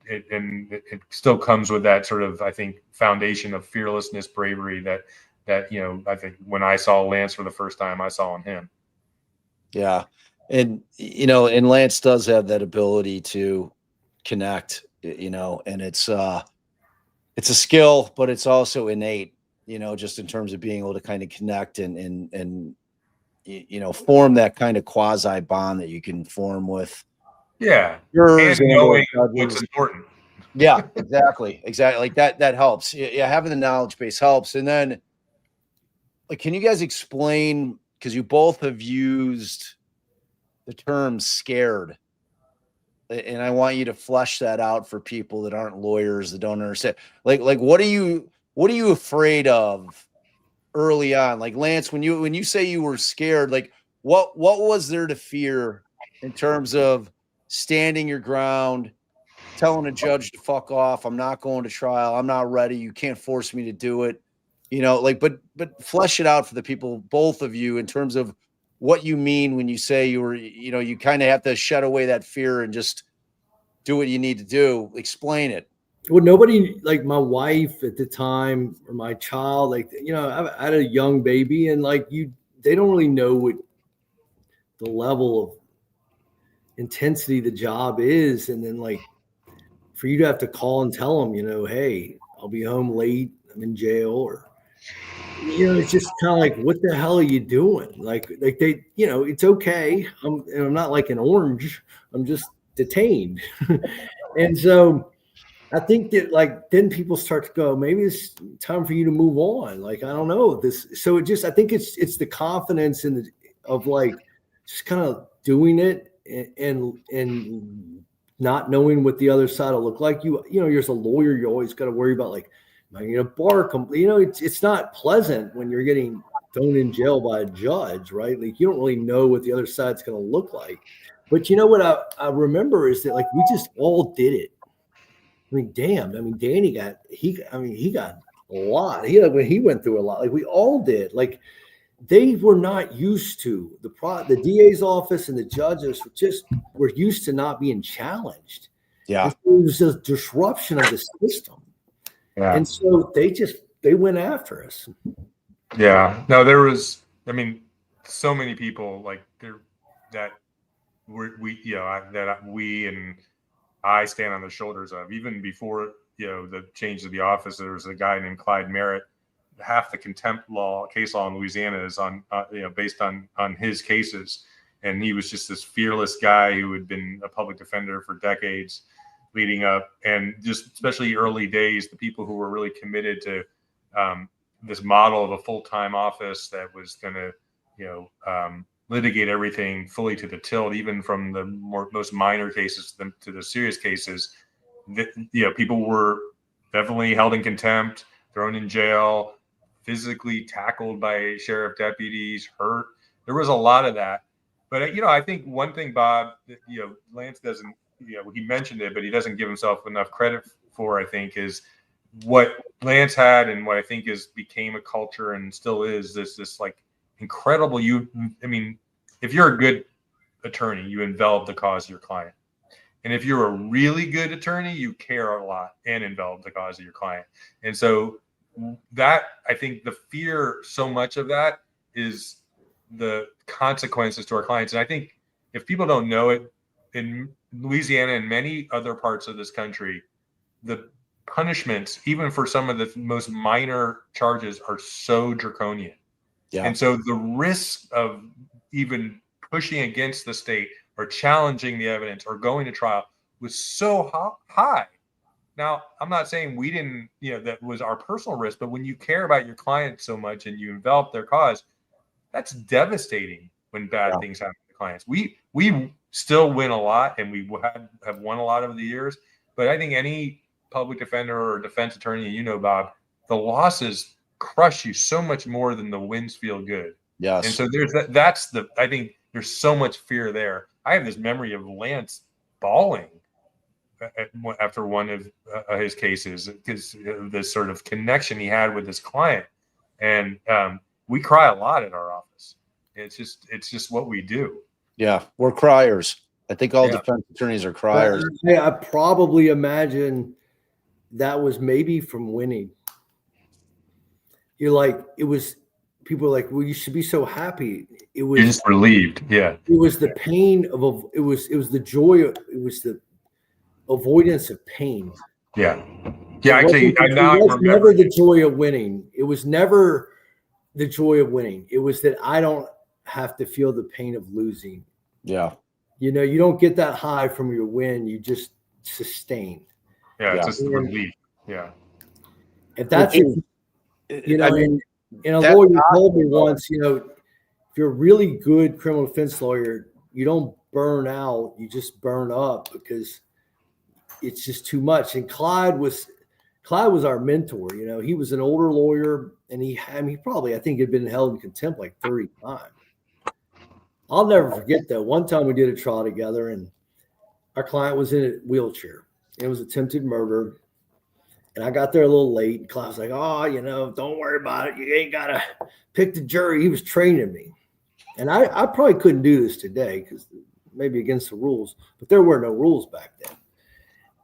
it still comes with that sort of, I think, foundation of fearlessness, bravery that I think when I saw Lance for the first time, I saw in him. Yeah. And, and Lance does have that ability to connect, and it's a skill, but it's also innate, just in terms of being able to kind of connect and form that kind of quasi bond that you can form with. Yeah. Jurors and knowing what's important. Yeah, exactly. Like that helps. Yeah. Having the knowledge base helps. And then, like, can you guys explain, because you both have used the term scared, and I want you to flesh that out for people that aren't lawyers, that don't understand. Like what are you afraid of early on? Like, Lance, when you say you were scared, like what was there to fear in terms of standing your ground, telling a judge to fuck off? I'm not going to trial. I'm not ready. You can't force me to do it. But flesh it out for the people, both of you, in terms of what you mean when you say you were, you kind of have to shed away that fear and just do what you need to do. Explain it. Well, nobody, like my wife at the time or my child, like, I had a young baby, and like they don't really know what the level of intensity the job is. And then, like, for you to have to call and tell them, hey, I'll be home late, I'm in jail, or it's just kind of like, what the hell are you doing? Like they, it's okay. I'm not like an orange. I'm just detained. And so I think that, like, then people start to go, maybe it's time for you to move on. Like, I don't know this. So I think it's the confidence of like just kind of doing it and not knowing what the other side will look like. You're as a lawyer, you always got to worry about, like, am I going to bark? It's not pleasant when you're getting thrown in jail by a judge, right? Like, you don't really know what the other side's going to look like. But what I remember is that, like, we just all did it. I mean, damn. I mean, Danny got a lot. He went through a lot. Like, we all did. Like, they were not used to the DA's office, and the judges were used to not being challenged. Yeah. It was a disruption of the system. Yeah. And so they went after us. Yeah. No, there was, I mean, so many people like there that we and I stand on the shoulders of. Even before, the change of the office, there was a guy named Clyde Merritt. Half the contempt case law in Louisiana is on, based on his cases. And he was just this fearless guy who had been a public defender for decades leading up. And just especially early days, the people who were really committed to this model of a full-time office that was going to, litigate everything fully to the tilt, even from the most minor cases to the serious cases. People were definitely held in contempt, thrown in jail, physically tackled by sheriff deputies, hurt. There was a lot of that. But, I think one thing, Bob, that, Lance doesn't, he mentioned it, but he doesn't give himself enough credit for, I think, is what Lance had and what I think became a culture and still is this like incredible. If you're a good attorney, you envelop the cause of your client. And if you're a really good attorney, you care a lot and envelop the cause of your client. And so that, I think the fear, so much of that is the consequences to our clients. And I think if people don't know it, in Louisiana and many other parts of this country, the punishments, even for some of the most minor charges, are so draconian. Yeah. And so the risk of even pushing against the state or challenging the evidence or going to trial was so high. Now, I'm not saying we didn't, that was our personal risk, but when you care about your client so much and you envelop their cause, that's devastating when bad things happen to clients. We still win a lot, and we have won a lot over the years. But I think any public defender or defense attorney, Bob, the losses crush you so much more than the wins feel good. Yes. And so I think there's so much fear there. I have this memory of Lance bawling after one of his cases because of this sort of connection he had with his client. And we cry a lot at our office. It's just what we do. Yeah, we're criers. I think all defense attorneys are criers. I probably imagine that was maybe from winning. You're like, people are like, well, you should be so happy. You're just relieved. Yeah. It was the pain of, it was the joy. It was the avoidance of pain. Yeah. Yeah. Actually, it was never the joy of winning. It was never the joy of winning. It was that I don't have to feel the pain of losing. Yeah. You don't get that high from your win. You just sustain. Yeah. It's just relief. Yeah. If that's and a lawyer told me once, if you're a really good criminal defense lawyer, you don't burn out, you just burn up because it's just too much. And Clyde was our mentor. He was an older lawyer, and he probably, I think, had been held in contempt like 30 times. I'll never forget that. One time we did a trial together, and our client was in a wheelchair. It was attempted murder. And I got there a little late. And Clyde was like, oh, don't worry about it. You ain't got to pick the jury. He was training me. And I probably couldn't do this today because maybe against the rules, but there were no rules back then.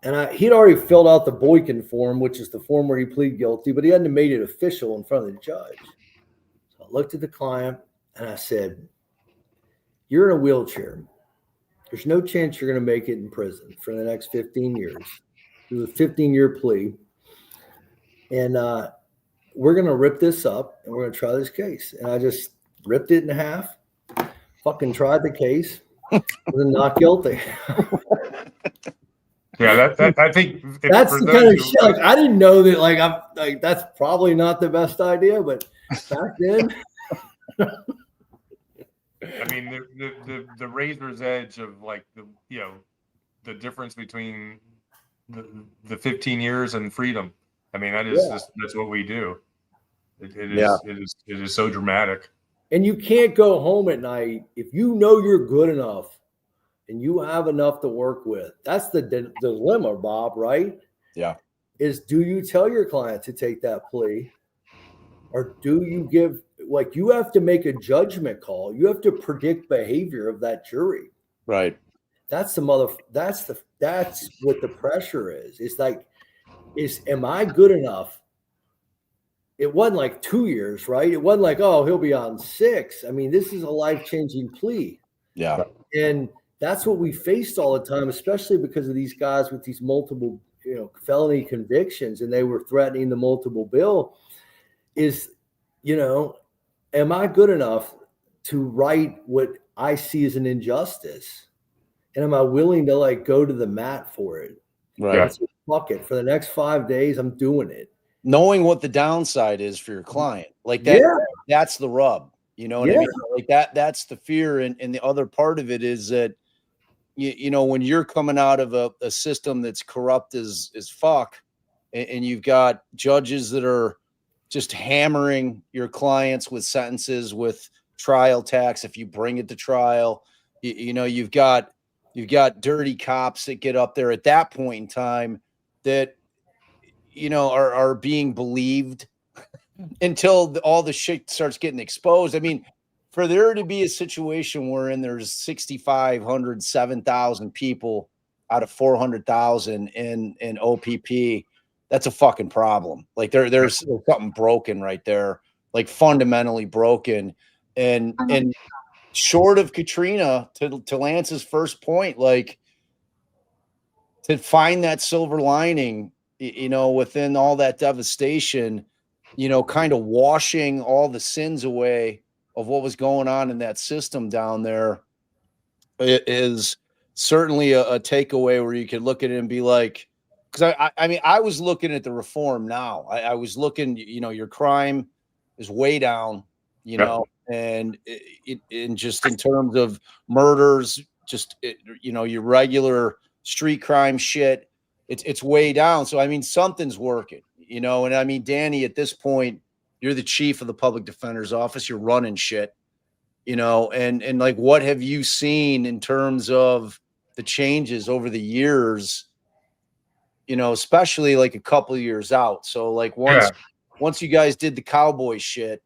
And he'd already filled out the Boykin form, which is the form where he pleaded guilty, but he hadn't made it official in front of the judge. So I looked at the client and I said, you're in a wheelchair. There's no chance you're going to make it in prison for the next 15 years. It was a 15-year plea. And we're going to rip this up and we're going to try this case. And I just ripped it in half, fucking tried the case, and then not guilty. Yeah, I think that's the kind of shit. Like, I didn't know that. I'm that's probably not the best idea, but back then. I mean, the razor's edge of the difference between the 15 years and freedom. I mean, that's what we do. It is so dramatic. And you can't go home at night if you know you're good enough and you have enough to work with. That's the dilemma, Bob, right? Yeah. Is, do you tell your client to take that plea, or do you give, you have to make a judgment call. You have to predict behavior of that jury. Right. That's what the pressure is. It's like, am I good enough? It wasn't like 2 years, right? It wasn't like, oh, he'll be on 6. I mean, this is a life-changing plea. Yeah. And that's what we faced all the time, especially because of these guys with these multiple, felony convictions, and they were threatening the multiple bill. Is, am I good enough to right what I see as an injustice? And am I willing to go to the mat for it? Right. Yeah. Fuck it. For the next 5 days, I'm doing it. Knowing what the downside is for your client. That's the rub. You know what I mean? That's the fear. And the other part of it is that, when you're coming out of a system that's corrupt as fuck, and you've got judges that are just hammering your clients with sentences, with trial tax, if you bring it to trial, you've got dirty cops that get up there at that point in time that, are being believed until all the shit starts getting exposed. I mean, for there to be a situation wherein there's 6,500, 7,000 people out of 400,000 in OPP, that's a fucking problem. There's something broken right there, fundamentally broken. And short of Katrina, to Lance's first point, to find that silver lining, within all that devastation, kind of washing all the sins away of what was going on in that system down there is certainly a takeaway where you could look at it and be like, because I mean, I was looking at the reform now. I was looking, your crime is way down, and in just in terms of murders, just, your regular street crime shit, it's way down. So, I mean, something's working, and I mean, Danny, at this point, you're the chief of the public defender's office. You're running shit, and like, what have you seen in terms of the changes over the years, especially like a couple of years out. So like once you guys did the cowboy shit,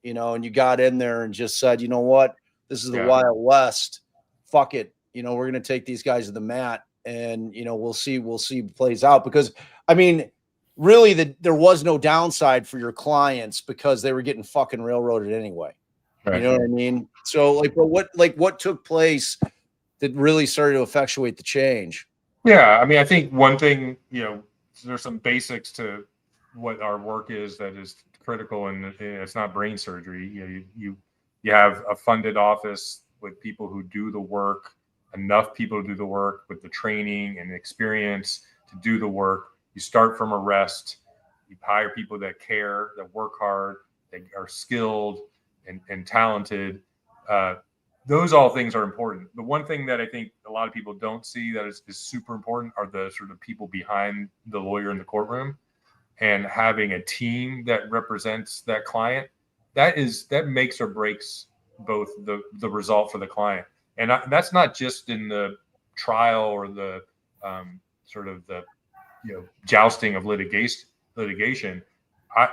and you got in there and just said, you know what, this is the Wild West. Fuck it. We're going to take these guys to the mat, and, we'll see what plays out. Because I mean, really there was no downside for your clients because they were getting fucking railroaded anyway. Right. You know what I mean? So like, but what took place that really started to effectuate the change? Yeah, I mean, I think one thing, there's some basics to what our work is that is critical, and it's not brain surgery. You have a funded office with people who do the work, enough people to do the work with the training and experience to do the work. You start from arrest. You hire people that care, that work hard, that are skilled and talented. Those all things are important. The one thing that I think a lot of people don't see that is super important are the sort of people behind the lawyer in the courtroom, and having a team that represents that client. That makes or breaks both the result for the client. And that's not just in the trial or the sort of the jousting of litigation.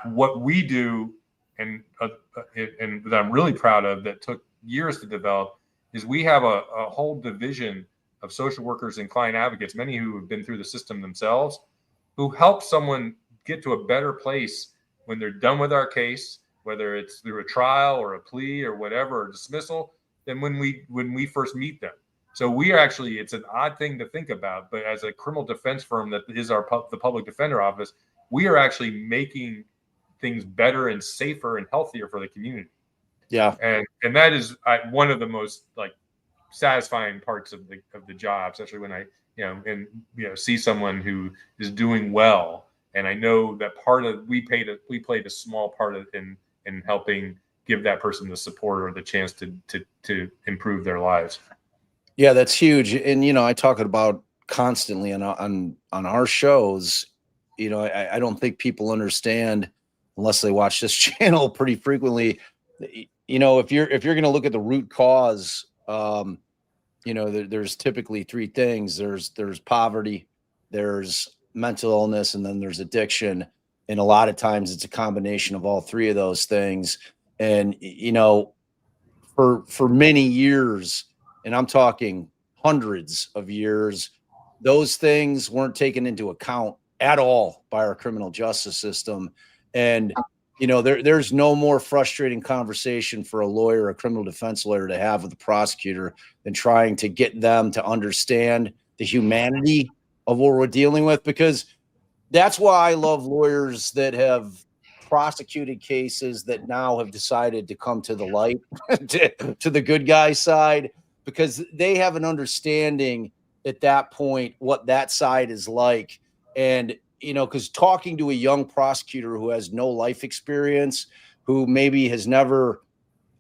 What we do, and that I'm really proud of, that took years to develop, is we have a whole division of social workers and client advocates, many who have been through the system themselves, who help someone get to a better place when they're done with our case, whether it's through a trial or a plea or whatever, or dismissal, than when we first meet them. So we are actually, it's an odd thing to think about, but as a criminal defense firm that is the public defender office, we are actually making things better and safer and healthier for the community. Yeah. And that is one of the most like satisfying parts of the job, especially when I see someone who is doing well, and I know that we played a small part in helping give that person the support or the chance to improve their lives. Yeah, that's huge. And I talk about constantly on our shows. I don't think people understand, unless they watch this channel pretty frequently. If you're going to look at the root cause, there's typically three things. There's poverty, there's mental illness, and then there's addiction. And a lot of times it's a combination of all three of those things. And, for many years, and I'm talking hundreds of years, those things weren't taken into account at all by our criminal justice system. And there's no more frustrating conversation for a lawyer, a criminal defense lawyer, to have with the prosecutor than trying to get them to understand the humanity of what we're dealing with. Because that's why I love lawyers that have prosecuted cases that now have decided to come to the light, to the good guy side, because they have an understanding at that point what that side is like. And because talking to a young prosecutor who has no life experience, who maybe has never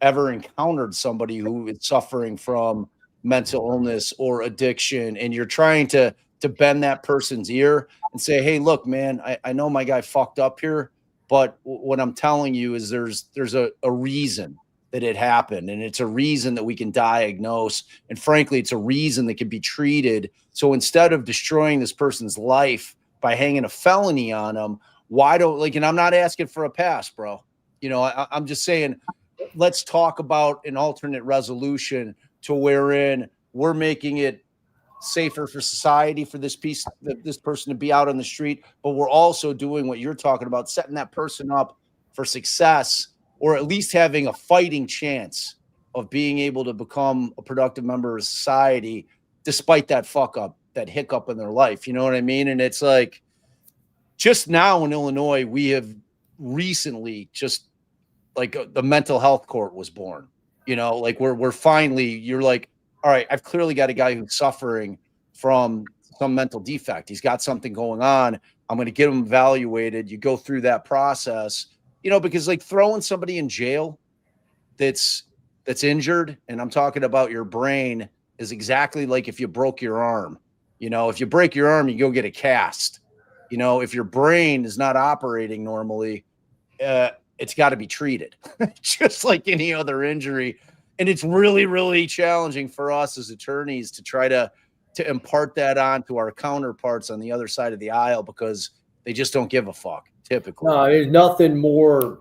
ever encountered somebody who is suffering from mental illness or addiction, and you're trying to bend that person's ear and say, hey, look, man, I know my guy fucked up here, but what I'm telling you is there's a reason that it happened, and it's a reason that we can diagnose, and frankly, it's a reason that can be treated. So instead of destroying this person's life by hanging a felony on them, why don't, and I'm not asking for a pass, bro. I'm just saying, let's talk about an alternate resolution to wherein we're making it safer for society for this person to be out on the street, but we're also doing what you're talking about, setting that person up for success, or at least having a fighting chance of being able to become a productive member of society, despite that that hiccup in their life. You know what I mean? And it's like, just now in Illinois, we have recently just like the mental health court was born. Like we're finally, you're like, all right, I've clearly got a guy who's suffering from some mental defect. He's got something going on. I'm going to get him evaluated. You go through that process, because like throwing somebody in jail that's injured, and I'm talking about your brain, is exactly like if you broke your arm. If you break your arm, you go get a cast. If your brain is not operating normally, it's got to be treated just like any other injury. And it's really, really challenging for us as attorneys to try to impart that on to our counterparts on the other side of the aisle, because they just don't give a fuck typically. No, there's nothing more.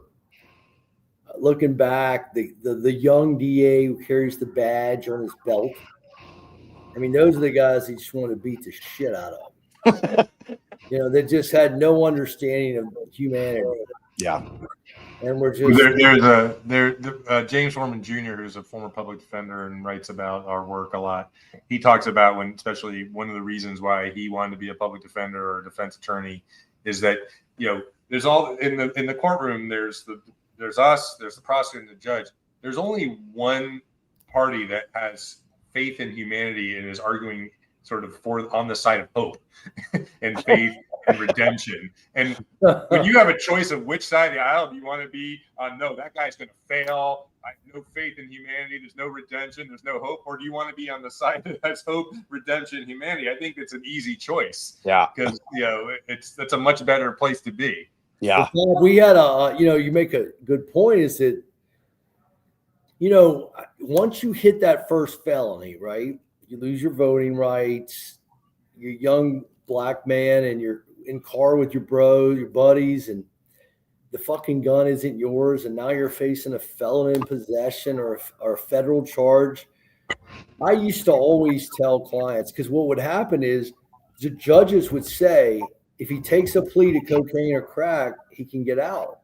Looking back, the young DA who carries the badge on his belt. I mean, those are the guys that just want to beat the shit out of. They just had no understanding of humanity. Yeah. And we're just there's James Foreman Jr., who's a former public defender and writes about our work a lot. He talks about especially one of the reasons why he wanted to be a public defender or a defense attorney is that there's all in the courtroom. There's us, there's the prosecutor and the judge. There's only one party that has faith in humanity and is arguing sort of on the side of hope and faith and redemption. And when you have a choice of which side of the aisle do you want to be on, no, that guy's going to fail. I have no faith in humanity. There's no redemption. There's no hope. Or do you want to be on the side that has hope, redemption, humanity? I think it's an easy choice. Yeah. Because, that's a much better place to be. Yeah. We had you make a good point is that, once you hit that first felony, right, you lose your voting rights, you're a young black man and you're in car with your buddies, and the fucking gun isn't yours. And now you're facing a felon in possession or a federal charge. I used to always tell clients, because what would happen is the judges would say, if he takes a plea to cocaine or crack, he can get out.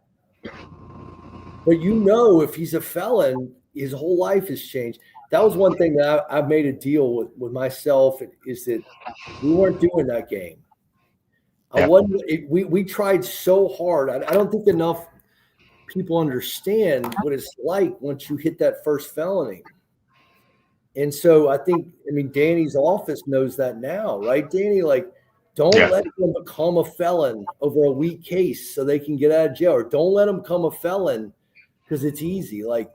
But if he's a felon, his whole life has changed. That was one thing that I've made a deal with myself, is that we weren't doing that game. Yeah. We tried so hard. I don't think enough people understand what it's like once you hit that first felony. And so Danny's office knows that now, right, Danny? Like, don't let them become a felon over a weak case so they can get out of jail, or don't let them become a felon because it's easy. Like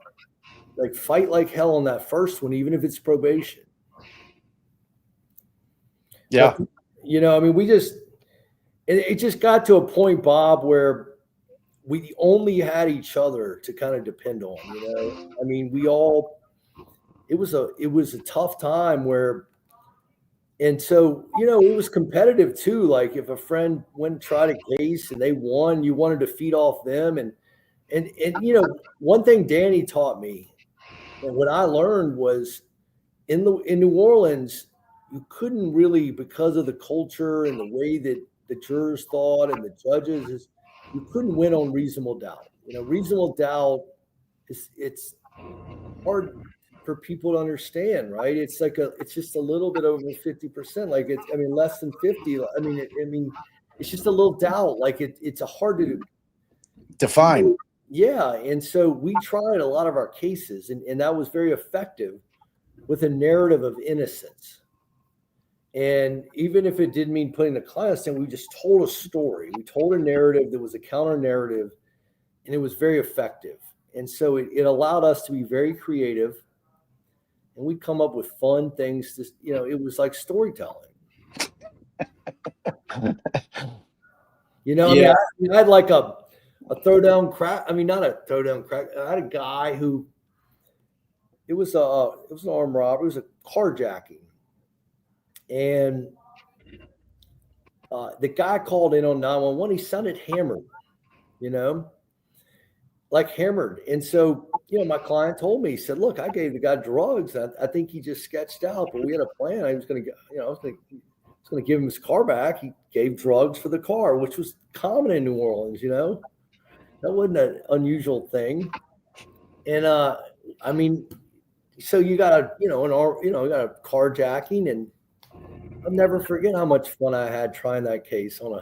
fight like hell on that first one, even if it's probation. Yeah. But, it just got to a point, Bob, where we only had each other to kind of depend on, it was a tough time and so, it was competitive too. Like if a friend went and tried a case and they won, you wanted to feed off them. And one thing Danny taught me, and what I learned was in New Orleans, you couldn't really, because of the culture and the way that the jurors thought and the judges, you couldn't win on reasonable doubt. Reasonable doubt it's hard for people to understand, right? It's just a little bit over 50%. Like less than 50. It's just a little doubt. Like it's a hard to define. Yeah. And so we tried a lot of our cases, and that was very effective with a narrative of innocence. And even if it didn't mean putting the clients in, we just told a story. We told a narrative that was a counter narrative, and it was very effective. And so it allowed us to be very creative, and we'd come up with fun things. It was like storytelling. Yeah. I had like a throwdown crack. Not a throwdown crack. I had a guy who it was an armed robbery. It was a carjacking, and the guy called in on 911. He sounded hammered, like hammered. And so, my client told me, he said, "Look, I gave the guy drugs. I think he just sketched out, but we had a plan. I was going to, I was going to give him his car back. He gave drugs for the car, which was common in New Orleans. That wasn't an unusual thing. And so you got a carjacking, and I'll never forget how much fun I had trying that case on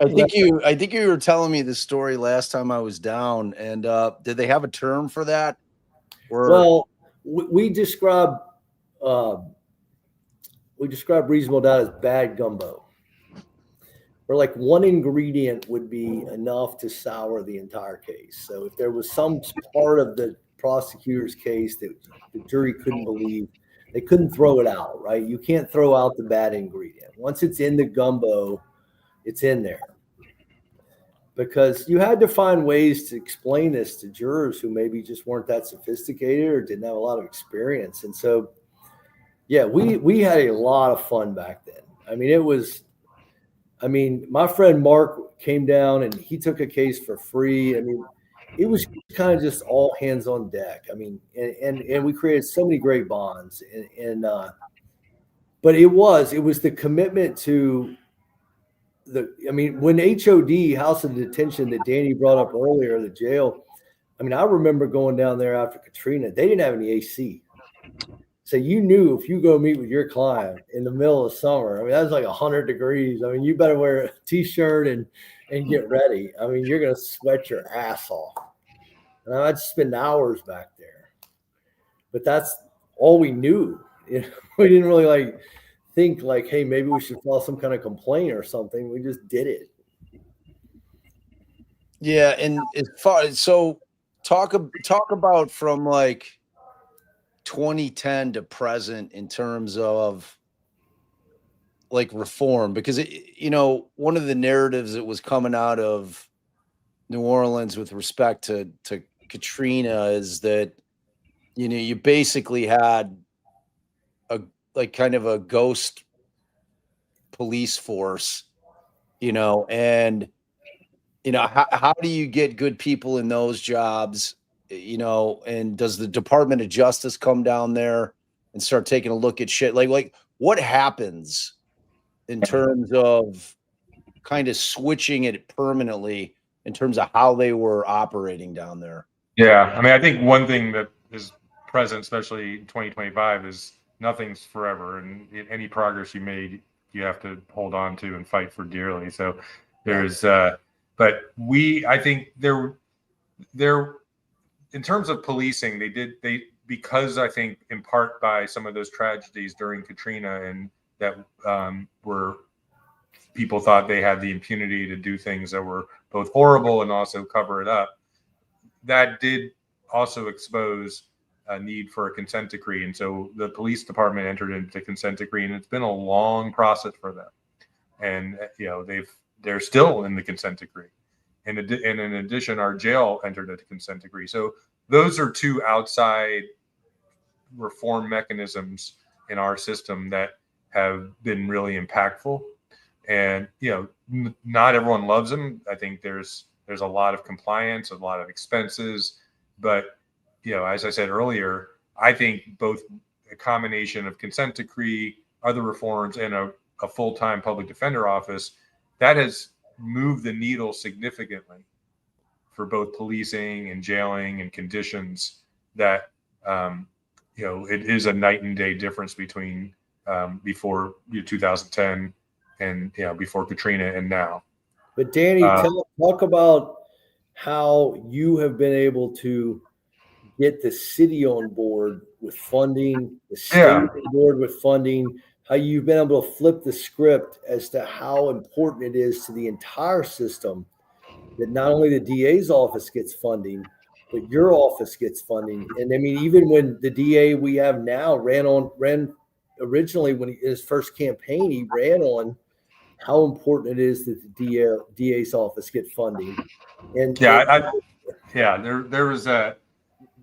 I think you were telling me this story last time I was down, and did they have a term for that? Or Well, we describe reasonable doubt as bad gumbo, where like one ingredient would be enough to sour the entire case. So if there was some part of the prosecutor's case that the jury couldn't believe, they couldn't throw it out, right? You can't throw out the bad ingredient. Once it's in the gumbo, it's in there. Because you had to find ways to explain this to jurors who maybe just weren't that sophisticated or didn't have a lot of experience. And so, yeah, we had a lot of fun back then. I mean, my friend Mark came down and he took a case for free. I mean, it was kind of just all hands on deck. I mean, and we created so many great bonds. But it was the commitment to when HOD, House of Detention, that Danny brought up earlier, the jail. I mean, I remember going down there after Katrina. They didn't have any AC. So you knew if you go meet with your client in the middle of summer, I mean, that was like 100 degrees. I mean, you better wear a t-shirt and get ready. I mean, you're going to sweat your ass off. And I'd spend hours back there. But that's all we knew. You know, we didn't really think hey, maybe we should file some kind of complaint or something. We just did it. Yeah, and as far so talk about from 2010 to present in terms of reform, because one of the narratives that was coming out of New Orleans with respect to Katrina is that you basically had a kind of a ghost police force, and how do you get good people in those jobs? And does the Department of Justice come down there and start taking a look at shit? Like what happens in terms of kind of switching it permanently in terms of how they were operating down there? Yeah. I mean, I think one thing that is present, especially in 2025, is nothing's forever. And any progress you made, you have to hold on to and fight for dearly. So there's, but I think there, in terms of policing, because I think in part by some of those tragedies during Katrina and that were people thought they had the impunity to do things that were both horrible and also cover it up. That did also expose a need for a consent decree. And so the police department entered into the consent decree, and it's been a long process for them. And, they're still in the consent decree. And in addition, our jail entered a consent decree. So those are two outside reform mechanisms in our system that have been really impactful. And, not everyone loves them. I think there's a lot of compliance, a lot of expenses. But, as I said earlier, I think both a combination of consent decree, other reforms, and a full-time public defender office, that has moved the needle significantly for both policing and jailing and conditions that, it is a night and day difference between before 2010 and before Katrina and now. But Danny, talk about how you have been able to get the city on board with funding, the state on board with funding, how you've been able to flip the script as to how important it is to the entire system that not only the DA's office gets funding, but your office gets funding. And I mean, even when the DA we have now ran originally when his first campaign, he ran on how important it is that the DA's office get funding. And there was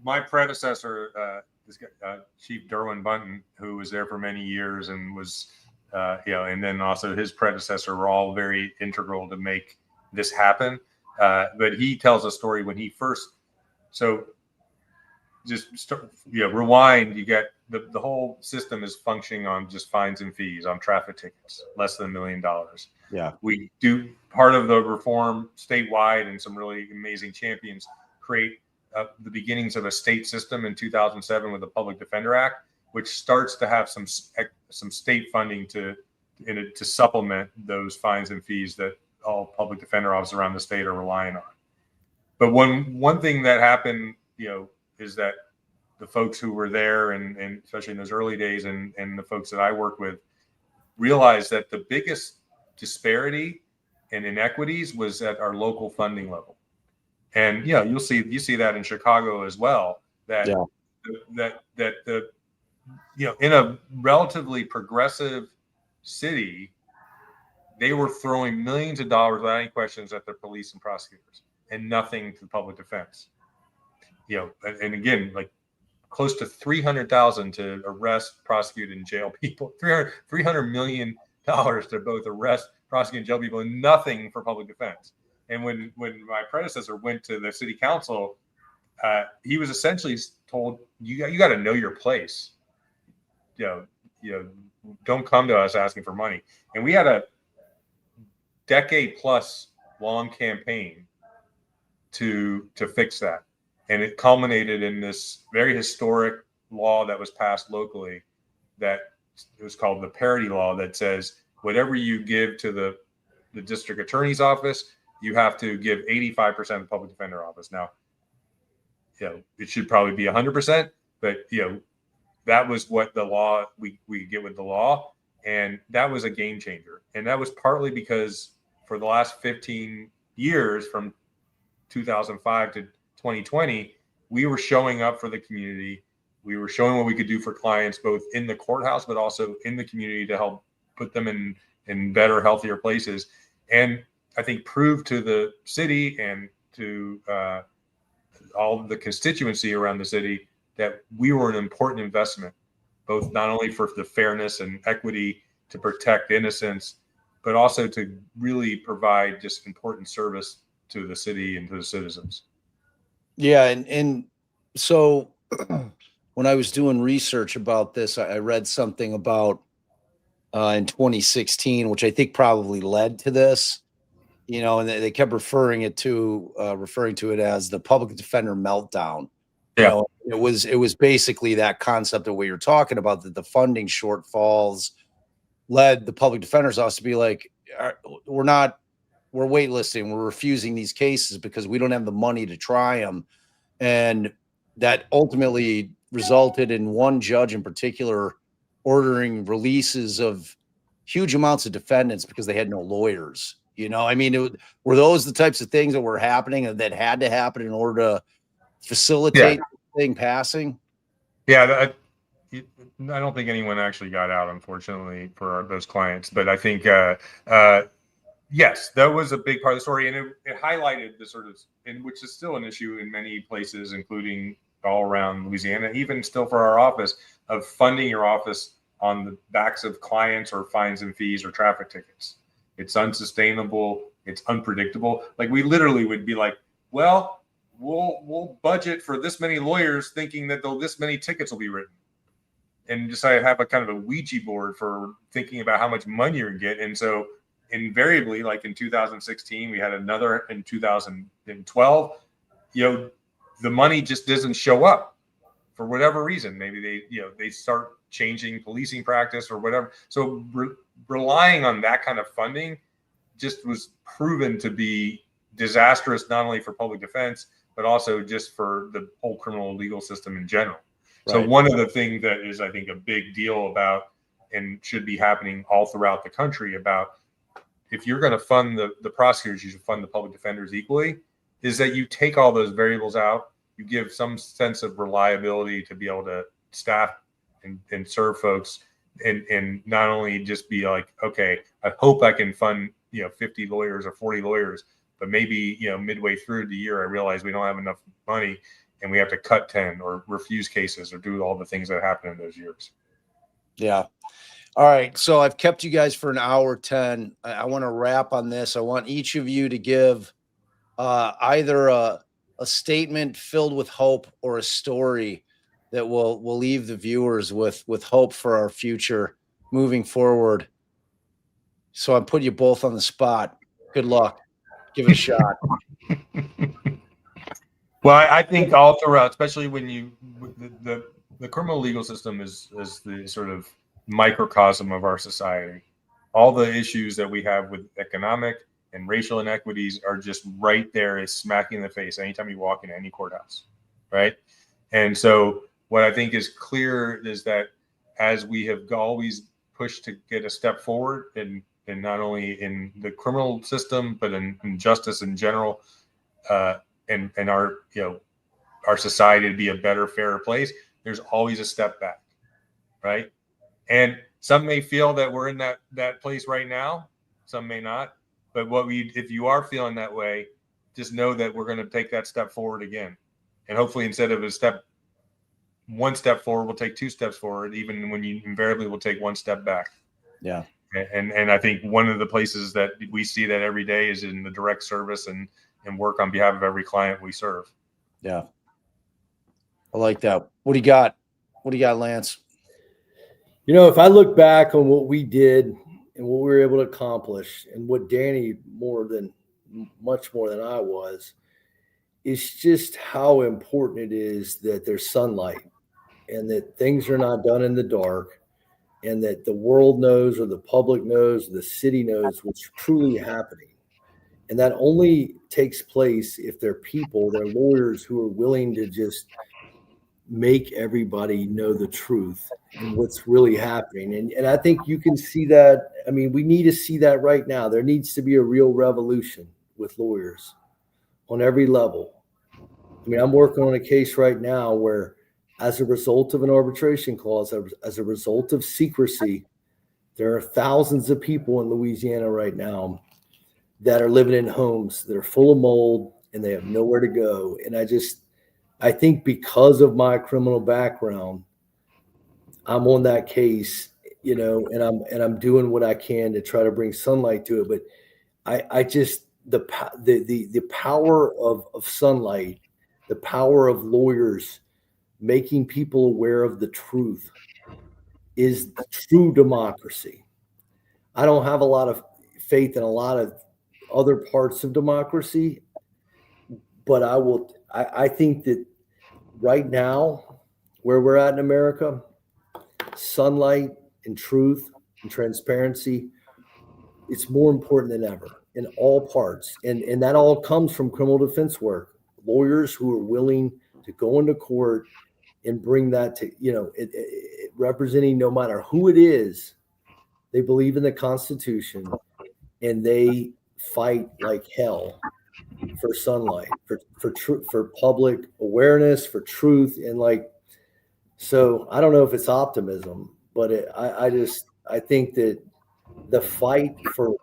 my predecessor, this guy, Chief Derwin Bunton, who was there for many years and was, and then also his predecessor were all very integral to make this happen. But he tells a story when he first, rewind, you get the whole system is functioning on just fines and fees on traffic tickets, less than $1 million. Yeah. We do part of the reform statewide, and some really amazing champions create the beginnings of a state system in 2007 with the Public Defender Act, which starts to have some state funding to supplement those fines and fees that all public defender offices around the state are relying on. But one thing that happened, is that the folks who were there, and especially in those early days, and the folks that I work with, realized that the biggest disparity and inequities was at our local funding level. And you see that in Chicago as well. That the in a relatively progressive city, they were throwing millions of dollars without any questions at their police and prosecutors, and nothing to public defense. And again, like close to $300,000 to arrest, prosecute, and jail people. $300 million to both arrest, prosecute, and jail people, and nothing for public defense. And when my predecessor went to the city council, he was essentially told, "You got to know your place. Don't come to us asking for money." And we had a decade-plus long campaign to fix that. And it culminated in this very historic law that was passed locally, that it was called the parity law, that says whatever you give to the district attorney's office, you have to give 85% of the public defender office. Now, it should probably be 100%, but that was what the law we get with the law, and that was a game changer. And that was partly because for the last 15 years, from 2005 to 2020, we were showing up for the community. We were showing what we could do for clients, both in the courthouse, but also in the community, to help put them in better, healthier places. And I think proved to the city and to all the constituency around the city that we were an important investment, both not only for the fairness and equity to protect innocence, but also to really provide just important service to the city and to the citizens. Yeah. And so when I was doing research about this, I read something about in 2016, which I think probably led to this, and they kept referring to it as the public defender meltdown. Yeah. It was basically that concept of what you're talking about, that the funding shortfalls led the public defender's office to be like, we're waitlisting, we're refusing these cases because we don't have the money to try them. And that ultimately resulted in one judge in particular ordering releases of huge amounts of defendants because they had no lawyers. Were those the types of things that were happening and that had to happen in order to facilitate the thing passing? Yeah, I don't think anyone actually got out, unfortunately, for those clients. But I think, yes, that was a big part of the story. And it highlighted the sort of, and which is still an issue in many places, including all around Louisiana, even still for our office, of funding your office on the backs of clients or fines and fees or traffic tickets. It's unsustainable. It's unpredictable. Like, we literally would be like, well, we'll budget for this many lawyers thinking that this many tickets will be written. And just have a kind of a Ouija board for thinking about how much money you're going to get. And so invariably, like in 2016, we had another in 2012, the money just doesn't show up for whatever reason. Maybe they start changing policing practice or whatever. So relying on that kind of funding just was proven to be disastrous, not only for public defense, but also just for the whole criminal legal system in general. Right. So one of the things that is, I think, a big deal about, and should be happening all throughout the country, about if you're going to fund the prosecutors, you should fund the public defenders equally, is that you take all those variables out, you give some sense of reliability to be able to staff and serve folks, and not only just be like, okay, I hope I can fund 50 lawyers or 40 lawyers, but maybe midway through the year I realize we don't have enough money and we have to cut 10 or refuse cases or do all the things that happen in those years. Yeah. All right. So I've kept you guys for an hour 10. I want to wrap on this. I want each of you to give either a statement filled with hope or a story that will leave the viewers with hope for our future moving forward. So I'm putting you both on the spot. Good luck. Give it a shot. Well, I think all throughout, especially when the criminal legal system is the sort of microcosm of our society. All the issues that we have with economic and racial inequities are just right there, is smacking in the face anytime you walk in any courthouse, right? And so what I think is clear is that as we have always pushed to get a step forward, and not only in the criminal system, but in justice in general, and our, you know, our society to be a better, fairer place, there's always a step back, right? And some may feel that we're in that place right now, some may not. But if you are feeling that way, just know that we're going to take that step forward again. And hopefully instead of one step forward, we'll take 2 steps forward, even when you invariably will take 1 step back. Yeah. And I think one of the places that we see that every day is in the direct service and work on behalf of every client we serve. Yeah. I like that. What do you got? What do you got, Lance? You know, if I look back on what we did and what we were able to accomplish, and what Danny much more than I was, it's just how important it is that there's sunlight and that things are not done in the dark, and that the world knows, or the public knows, or the city knows what's truly happening. And that only takes place if there are people, there are lawyers who are willing to just make everybody know the truth and what's really happening. And I think you can see that. I mean, we need to see that right now. There needs to be a real revolution with lawyers on every level. I mean, I'm working on a case right now where, as a result of an arbitration clause, as a result of secrecy, there are thousands of people in Louisiana right now that are living in homes that are full of mold and they have nowhere to go. And I think because of my criminal background, I'm on that case, you know, and I'm doing what I can to try to bring sunlight to it. But I just, the power of sunlight, the power of lawyers making people aware of the truth is true democracy. I don't have a lot of faith in a lot of other parts of democracy, but I think that right now, where we're at in America, sunlight and truth and transparency, it's more important than ever in all parts. And that all comes from criminal defense work. Lawyers who are willing to go into court and bring that to, you know, it representing, no matter who it is, they believe in the Constitution and they fight like hell for sunlight, for public awareness, for truth. And like, so I don't know if it's optimism, but I think that the fight for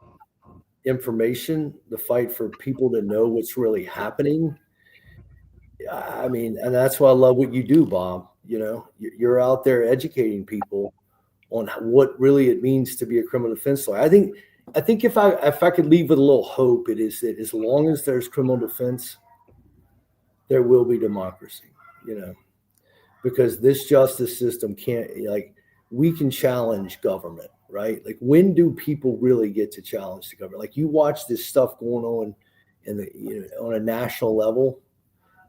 information, the fight for people to know what's really happening, I mean, and that's why I love what you do, Bob. You know, you're out there educating people on what really it means to be a criminal defense lawyer. I think if I could leave with a little hope, it is that as long as there's criminal defense, there will be democracy, you know, because this justice system can't, like, we can challenge government, right? Like, when do people really get to challenge the government? Like, you watch this stuff going on on a national level,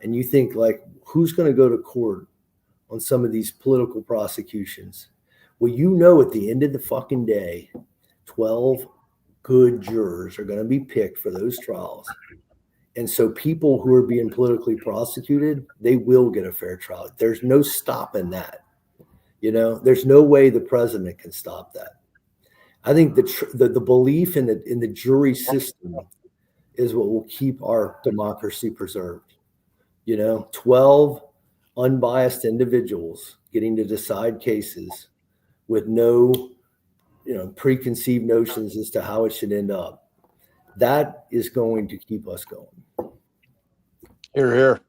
and you think, like, who's going to go to court on some of these political prosecutions? Well, you know, at the end of the fucking day, 12 good jurors are going to be picked for those trials. And so people who are being politically prosecuted, they will get a fair trial. There's no stopping that. You know, there's no way the president can stop that. I think the belief in the jury system is what will keep our democracy preserved. You know, 12 unbiased individuals getting to decide cases with no, you know, preconceived notions as to how it should end up. That is going to keep us going. Hear, hear.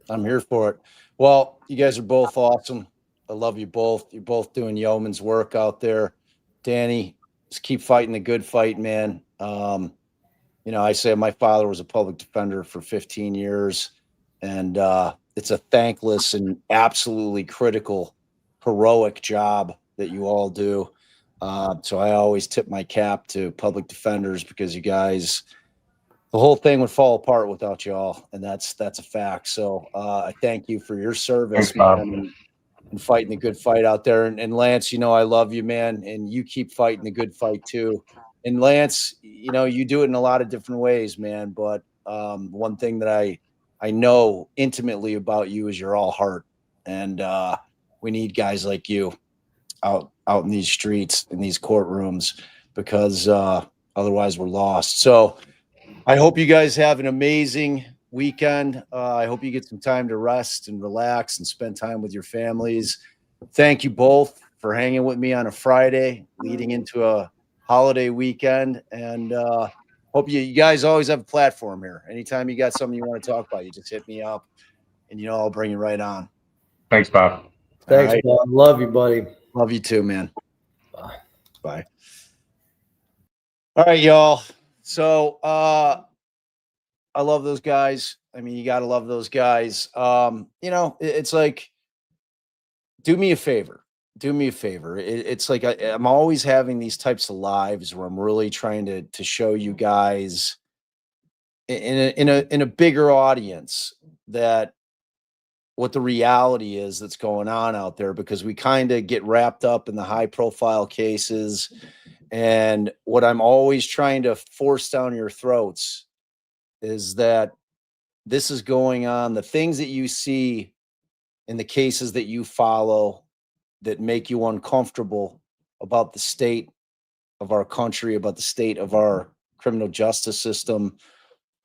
I'm here for it. Well, you guys are both awesome. I love you both. You're both doing yeoman's work out there. Danny, just keep fighting the good fight, man. You know, I say my father was a public defender for 15 years, and it's a thankless and absolutely critical, heroic job that you all do. So I always tip my cap to public defenders, because you guys, the whole thing would fall apart without y'all, and that's a fact. So I thank you for your service, Thanks, Bob. man, and fighting the good fight out there. And Lance, you know I love you, man, and you keep fighting the good fight too. And Lance, you know, you do it in a lot of different ways, man. But one thing that I know intimately about you is you're all heart, and we need guys like you out in these streets, in these courtrooms, because otherwise we're lost. So I hope you guys have an amazing weekend. I hope you get some time to rest and relax and spend time with your families. Thank you both for hanging with me on a Friday leading into a holiday weekend. And hope you guys always have a platform here. Anytime you got something you want to talk about, you just hit me up and, you know, I'll bring you right on. Thanks, Bob. Thanks, right. Bob. Love you, buddy. Love you too, man. Bye. Bye. All right, y'all. So I love those guys. I mean, you got to love those guys. You know, it's like, do me a favor. Do me a favor. It's like I'm always having these types of lives where I'm really trying to show you guys in a bigger audience that what the reality is that's going on out there, because we kind of get wrapped up in the high profile cases. And what I'm always trying to force down your throats is that this is going on. The things that you see in the cases that you follow that make you uncomfortable about the state of our country, about the state of our criminal justice system,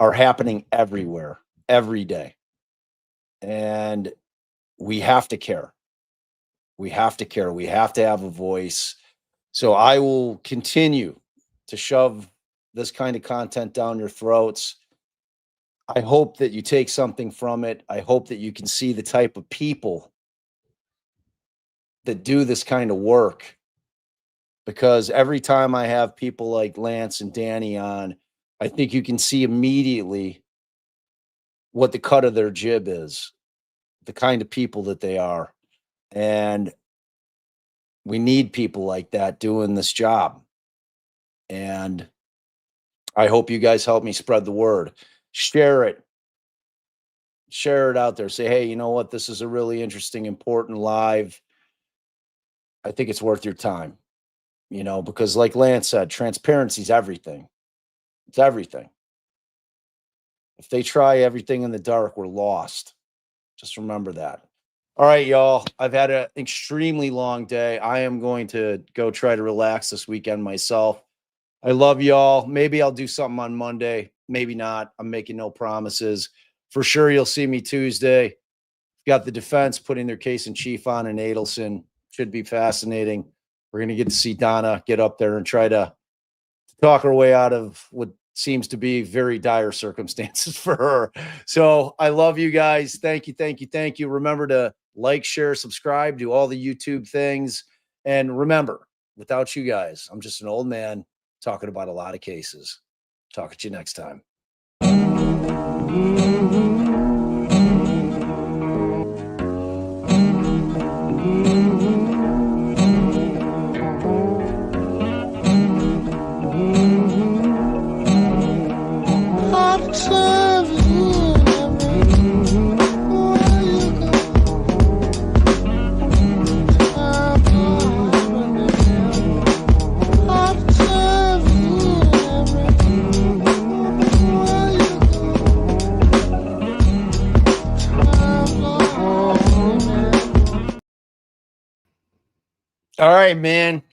are happening everywhere, every day. And we have to care. We have to care. We have to have a voice. So I will continue to shove this kind of content down your throats. I hope that you take something from it. I hope that you can see the type of people that do this kind of work, because every time I have people like Lance and Danny on, I think you can see immediately what the cut of their jib is, the kind of people that they are. And we need people like that doing this job. And I hope you guys help me spread the word. Share it out there. Say, hey, you know what? This is a really interesting, important live. I think it's worth your time, you know, because like Lance said, transparency is everything. It's everything. If they try everything in the dark, we're lost. Just remember that. All right, y'all. I've had an extremely long day. I am going to go try to relax this weekend myself. I love y'all. Maybe I'll do something on Monday. Maybe not. I'm making no promises. For sure, you'll see me Tuesday. Got the defense putting their case in chief on in Adelson. Should be fascinating. We're going to get to see Donna get up there and try to talk her way out of what seems to be very dire circumstances for her. So I love you guys. Thank you, thank you, thank you. Remember to like, share, subscribe, do all the YouTube things. And remember, without you guys, I'm just an old man talking about a lot of cases. Talk at you next time. All right, man.